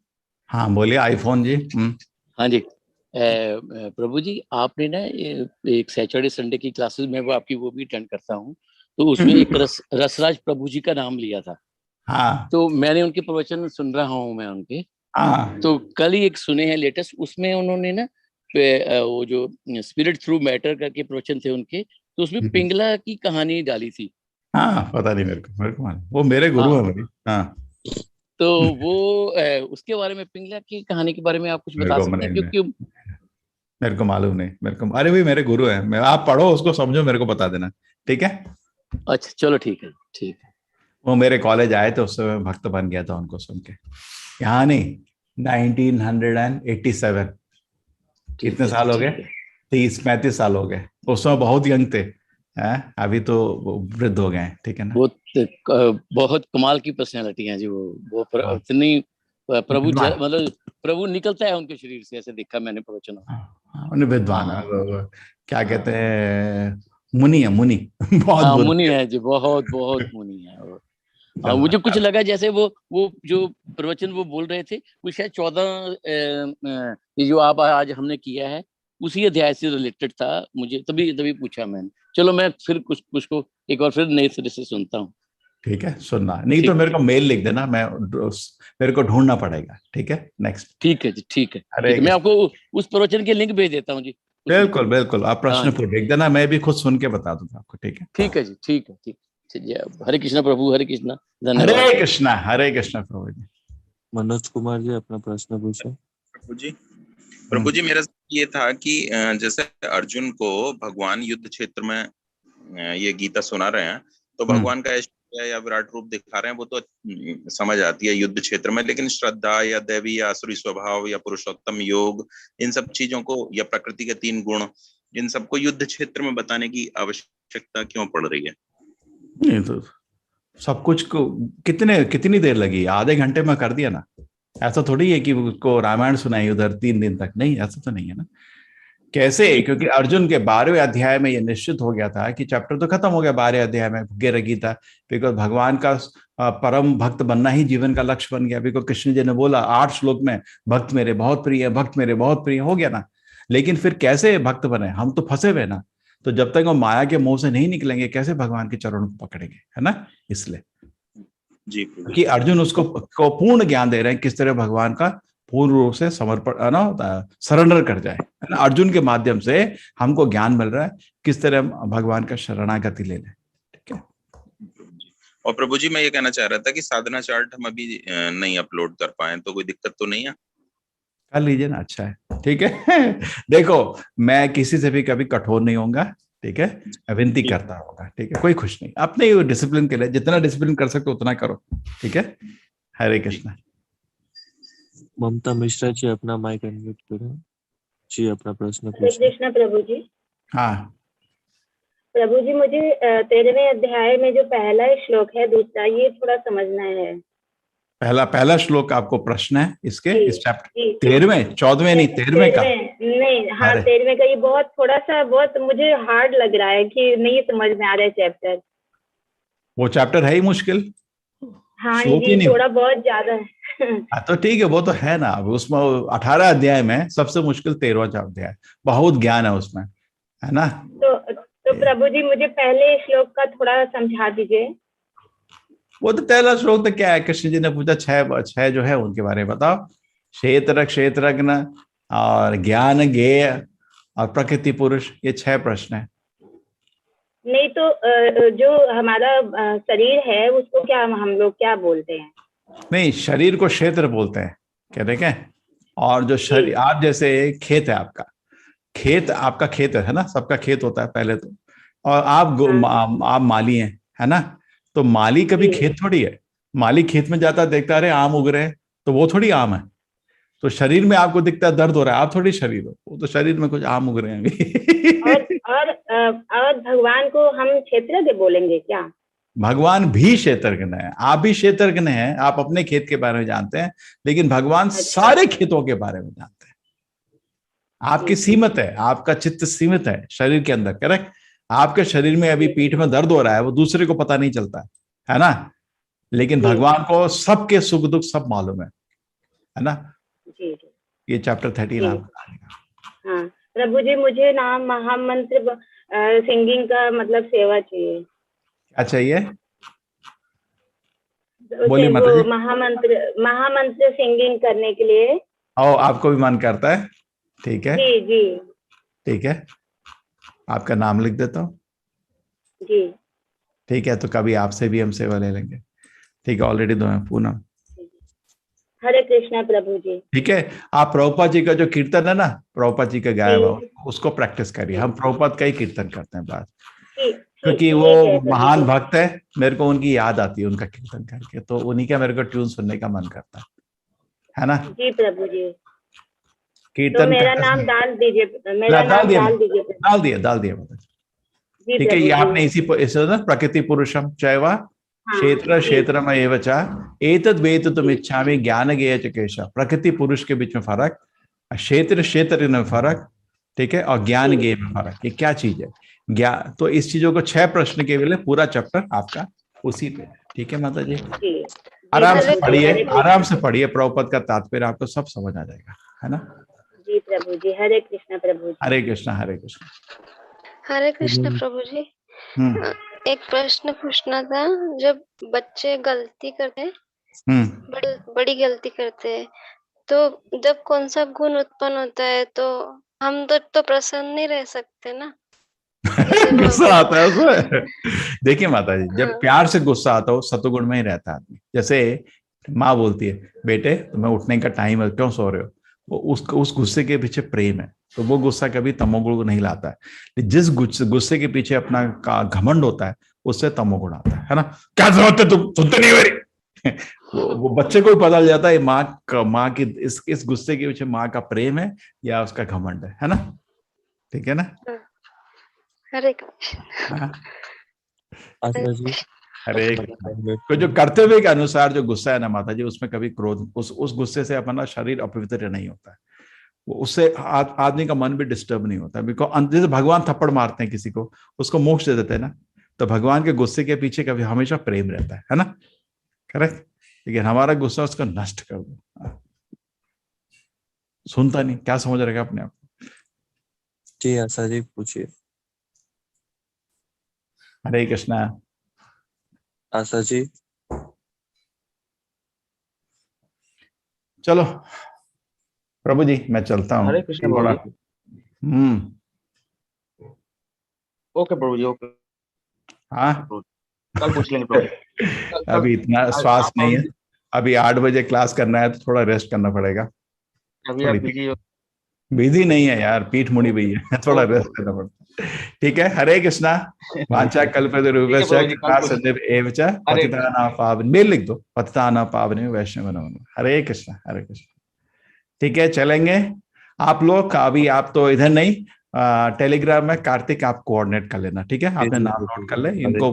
हाँ बोलिए आईफोन जी। हाँ जी प्रभु जी, आपने ना एक सैटरडे संडे की क्लासेस में वो आपकी वो भी अटेंड करता हूँ, तो उसमें एक रसराज प्रभु जी का नाम लिया था। हाँ, तो मैंने उनके प्रवचन सुन रहा हूँ मैं उनके। तो कल ही एक सुने हैं लेटेस्ट, उसमें उन्होंने ना वो जो स्पिरिट थ्रू मैटर करके प्रवचन थे उनके, तो उसमें पिंगला की कहानी डाली थी। हाँ पता नहीं मेरे को वो मेरे गुरु है मेरी। हाँ तो वो उसके बारे में, पिंगला की कहानी के बारे में आप कुछ बता सकते हैं? क्योंकि मेरे को मालूम नहीं, अरे भाई मेरे गुरु है, आप पढ़ो उसको, समझो, मेरे को बता देना। ठीक है, अच्छा चलो ठीक है। वो मेरे कॉलेज आए थे, उस समय भक्त बन गया था उनको सुन के। यहाँ नहीं, 1987, कितने साल हो गए? 30-35 साल हो गए। उस समय बहुत यंग थे, अभी तो वृद्ध हो गए। ठीक है ना, बहुत कमाल की पर्सनैलिटी है जी वो इतनी प्रभु मतलब प्रभु निकलता है उनके शरीर से, ऐसे देखा मैंने प्रवचन। विद्वान क्या कहते हैं, मुनि है, मुनि बहुत मुनि है जी, बहुत मुनि है। हाँ, मुझे कुछ लगा जैसे वो जो प्रवचन वो बोल रहे थे वो शायद 14 ये जो आप आज हमने किया है उसी अध्याय से रिलेटेड था, मुझे तभी पूछा मैंने। चलो मैं फिर कुछ को एक और फिर नए सिरे से सुनता हूँ। ठीक है, सुनना नहीं तो मेरे को मेल लिख देना, मेरे को ढूंढना पड़ेगा। ठीक है, नेक्स्ट। ठीक है जी, ठीक है। मैं आपको उस प्रवचन के लिंक भेज देता हूँ जी। बिल्कुल बिल्कुल, आप प्रश्न लिख देना, मैं भी खुद सुन के बता दूंगा आपको। ठीक है, ठीक है जी, ठीक है। हरे कृष्णा प्रभु, हरे कृष्णा, धन्यवाद। हरे कृष्णा प्रभु जी। मनोज कुमार जी अपना प्रश्न पूछे। प्रभु जी मेरा ये था कि जैसे अर्जुन को भगवान युद्ध क्षेत्र में ये गीता सुना रहे हैं, तो भगवान का या विराट रूप दिखा रहे हैं, वो तो समझ आती है युद्ध क्षेत्र में, लेकिन श्रद्धा या देवी या आसुरी स्वभाव या पुरुषोत्तम योग, इन सब चीजों को, या प्रकृति के 3 गुण, इन सबको युद्ध क्षेत्र में बताने की आवश्यकता क्यों पड़ रही है? नहीं तो सब कुछ को कितनी देर लगी? आधे घंटे में कर दिया ना। ऐसा थोड़ी है कि उसको रामायण सुनाई उधर 3 दिन तक, नहीं, ऐसा तो नहीं है ना। कैसे? क्योंकि अर्जुन के 12वें अध्याय में ये निश्चित हो गया था कि चैप्टर तो खत्म हो गया 12वें अध्याय में गीता, बिकॉज भगवान का परम भक्त बनना ही जीवन का लक्ष्य बन गया। बिकॉज कृष्ण जी ने बोला 8 श्लोक में, भक्त मेरे बहुत प्रिय, भक्त मेरे बहुत प्रिय, हो गया ना। लेकिन फिर कैसे भक्त बने? हम तो फंसे हुए ना। तो जब तक वो माया के मुंह से नहीं निकलेंगे कैसे भगवान के चरणों को पकड़ेंगे, है ना। इसलिए जी कि अर्जुन उसको पूर्ण ज्ञान दे रहे हैं किस तरह भगवान का पूर्ण रूप से समर्पण ना सरेंडर कर जाए, है ना। अर्जुन के माध्यम से हमको ज्ञान मिल रहा है किस तरह भगवान का शरणागति ले लें। ठीक है। और प्रभु जी मैं ये कहना चाह रहा था कि साधना चार्ट हम अभी नहीं अपलोड कर पाए, तो कोई दिक्कत तो नहीं है? कर लीजिए ना, अच्छा है। ठीक है। देखो मैं किसी से भी कभी कठोर नहीं होऊंगा, ठीक है, विनती करता होगा, ठीक है, कोई खुश नहीं। अपने डिसिप्लिन के लिए जितना डिसिप्लिन कर सकते उतना करो, ठीक है। हरे कृष्णा। ममता मिश्रा जी अपना माइक अनम्यूट करें जी, अपना प्रश्न हरे पूछें। कृष्णा प्रभु जी। हाँ प्रभु जी, मुझे 13वें अध्याय में जो पहला श्लोक है, दूसरा, ये थोड़ा समझना है। पहला श्लोक आपको प्रश्न है इसके? इस चैप्टर 13वें 14वें नहीं 13वें का? नहीं, हाँ 13वें का। ये बहुत मुझे हार्ड लग रहा है कि नहीं समझ में आ रहा है चैप्टर। वो चैप्टर है ही मुश्किल। हाँ जी, थोड़ा बहुत ज्यादा है। तो ठीक है, वो तो है ना। उसमें 18 अध्याय में सबसे मुश्किल 13वां अध्याय, बहुत ज्ञान है उसमें, है ना। तो प्रभु जी मुझे पहले श्लोक का थोड़ा समझा दीजिए। वो तो पहला श्लोक तो क्या है? कृष्ण जी ने पूछा 6 जो है उनके बारे में बताओ। क्षेत्रज्ञ और ज्ञान ज्ञेय और प्रकृति पुरुष, ये 6 प्रश्न है। नहीं तो जो हमारा शरीर है उसको क्या हम लोग क्या बोलते हैं? नहीं, शरीर को क्षेत्र बोलते हैं, क्या देखें। और जो शरीर, आप जैसे खेत है, आपका खेत है ना, सबका खेत होता है पहले तो। और आप माली हैं, है ना। तो माली कभी खेत थोड़ी है। माली खेत में जाता देखता है आम उग रहे हैं, तो वो थोड़ी आम है। तो शरीर में आपको दिखता है दर्द हो रहा है, आप थोड़ी शरीर हो, वो तो शरीर में कुछ आम उग रहे हैं अभी। और भगवान को हम क्षेत्रज्ञ बोलेंगे क्या? भगवान भी क्षेत्रज्ञ है, आप भी क्षेत्रज्ञ हैं। आप अपने खेत के बारे में जानते हैं, लेकिन भगवान सारे खेतों के बारे में जानते हैं। आपकी सीमित है, आपका चित्त सीमित है शरीर के अंदर, करेक्ट। आपके शरीर में अभी पीठ में दर्द हो रहा है, वो दूसरे को पता नहीं चलता है ना। लेकिन भगवान को सबके सुख दुख सब मालूम है ना। ये चैप्टर 13 आपका। हाँ प्रभु जी, मुझे ना महामंत्र सिंगिंग का मतलब सेवा चाहिए। क्या चाहिए? बोलिए माता जी। महामंत्र सिंगिंग करने के लिए। आपको भी मन करता है? ठीक है जी जी, ठीक है, आपका नाम लिख देता हूँ जी। ठीक है, तो कभी आपसे भी हम सेवा ले लेंगे। ठीक है, ऑलरेडी 2 हैं। पूनम। हरे कृष्णा प्रभु जी। ठीक है, आप प्रभुपाद जी का जो कीर्तन है ना, प्रभुपाद जी का गाया हुआ, उसको प्रैक्टिस करिए। हम प्रभुपाद का ही कीर्तन करते हैं बात, क्योंकि वो महान भक्त है। मेरे को उनकी याद आती है उनका कीर्तन करके, तो उन्हीं का मेरे को ट्यून सुनने का मन करता है ना। जी प्रभु जी। कीर्तन तो मेरा नाम डाल दीजिए, डाल दिया ठीक है। ये आपने इसी प्रकृति पुरुषम चैवा क्षेत्रमएव च एतद् वेदितुम् इच्छामि ज्ञान ज्ञेय च केशव। प्रकृति पुरुष के बीच में फर्क, क्षेत्र में फर्क, ठीक है, और ज्ञान ज्ञेय में फर्क। ये क्या चीज है? ज्ञान। तो इस चीजों को 6 प्रश्न के लिए पूरा चैप्टर आपका उसी पे है। ठीक है माता जी, जी आराम से प्रभु जी, पढ़िए, हरे कृष्ण। आराम से पढ़िए, प्रभुपद का तात्पर्य आपको सब समझ आ जाएगा, है ना। जी प्रभु जी, हरे कृष्ण प्रभु जी। हरे कृष्णा हरे कृष्ण। हरे कृष्ण प्रभु जी। एक प्रश्न पूछना था, जब बच्चे गलती करते हैं, बड़ी गलती करते हैं, तो जब कौन सा गुण उत्पन्न होता है, तो हम तो प्रसन्न नहीं रह सकते ना। गुस्सा आता है उसमें। देखिए माता जी, जब प्यार से गुस्सा आता हो सतोगुण में ही रहता है आदमी। जैसे माँ बोलती है, बेटे तुम्हें उठने का टाइम है, क्यों सो रहे हो, वो उस गुस्से के पीछे प्रेम है, तो वो गुस्सा कभी तमोगुण को नहीं लाता है। जिस गुस्से के पीछे अपना घमंड होता है, उससे तमोगुण आता है ना। क्या जरूरत है, तुम सुनते नहीं मेरी। वो बच्चे को भी पता चल जाता है माँ की इस गुस्से के पीछे माँ का प्रेम है या उसका घमंड है ना। ठीक है ना। हरे कृष्ण। हरे तो जो कर्तव्य के अनुसार जो गुस्सा है ना माता जी, उसमें कभी क्रोध, उस गुस्से से अपना शरीर अपवित्र नहीं होता है, वो उससे आदमी का मन भी डिस्टर्ब नहीं होता। बिकॉज जैसे भगवान थप्पड़ मारते हैं किसी को, उसको मोक्ष दे देते हैं ना, तो भगवान के गुस्से के पीछे कभी हमेशा प्रेम रहता है ना। करेक्ट। लेकिन हमारा गुस्सा उसको नष्ट कर दो, सुनता नहीं, क्या समझ रहेगा अपने आप। जी आशा जी पूछिए। हरे कृष्णा। आशा जी। चलो प्रभु जी मैं चलता हूँ। हरे कृष्ण प्रभु जी। ओके प्रभु जी, ओके। हाँ कल पूछ लेंगे प्रभु जी। अभी इतना स्वास्थ्य नहीं है, अभी 8 बजे क्लास करना है, तो थोड़ा रेस्ट करना पड़ेगा। अभी आप बिजी हो? बिजी नहीं है यार, पीठ मुड़ी हुई है, थोड़ा रेस्ट करना पड़ता है। ठीक है। हरे कृष्णा। वांछा कल्पतरुभ्यश्च कृपा सिंधुभ्यः एव च पतितानां पावनेभ्यो, मेल लिख दो, पतितानां पावनेभ्यो वैष्णवानां नमः। हरे कृष्णा हरे कृष्णा। ठीक है, चलेंगे आप लोग। अभी आप तो इधर नहीं, टेलीग्राम में कार्तिक आप कोऑर्डिनेट कर लेना, ठीक है। आपने नाम नोट कर ले, इनको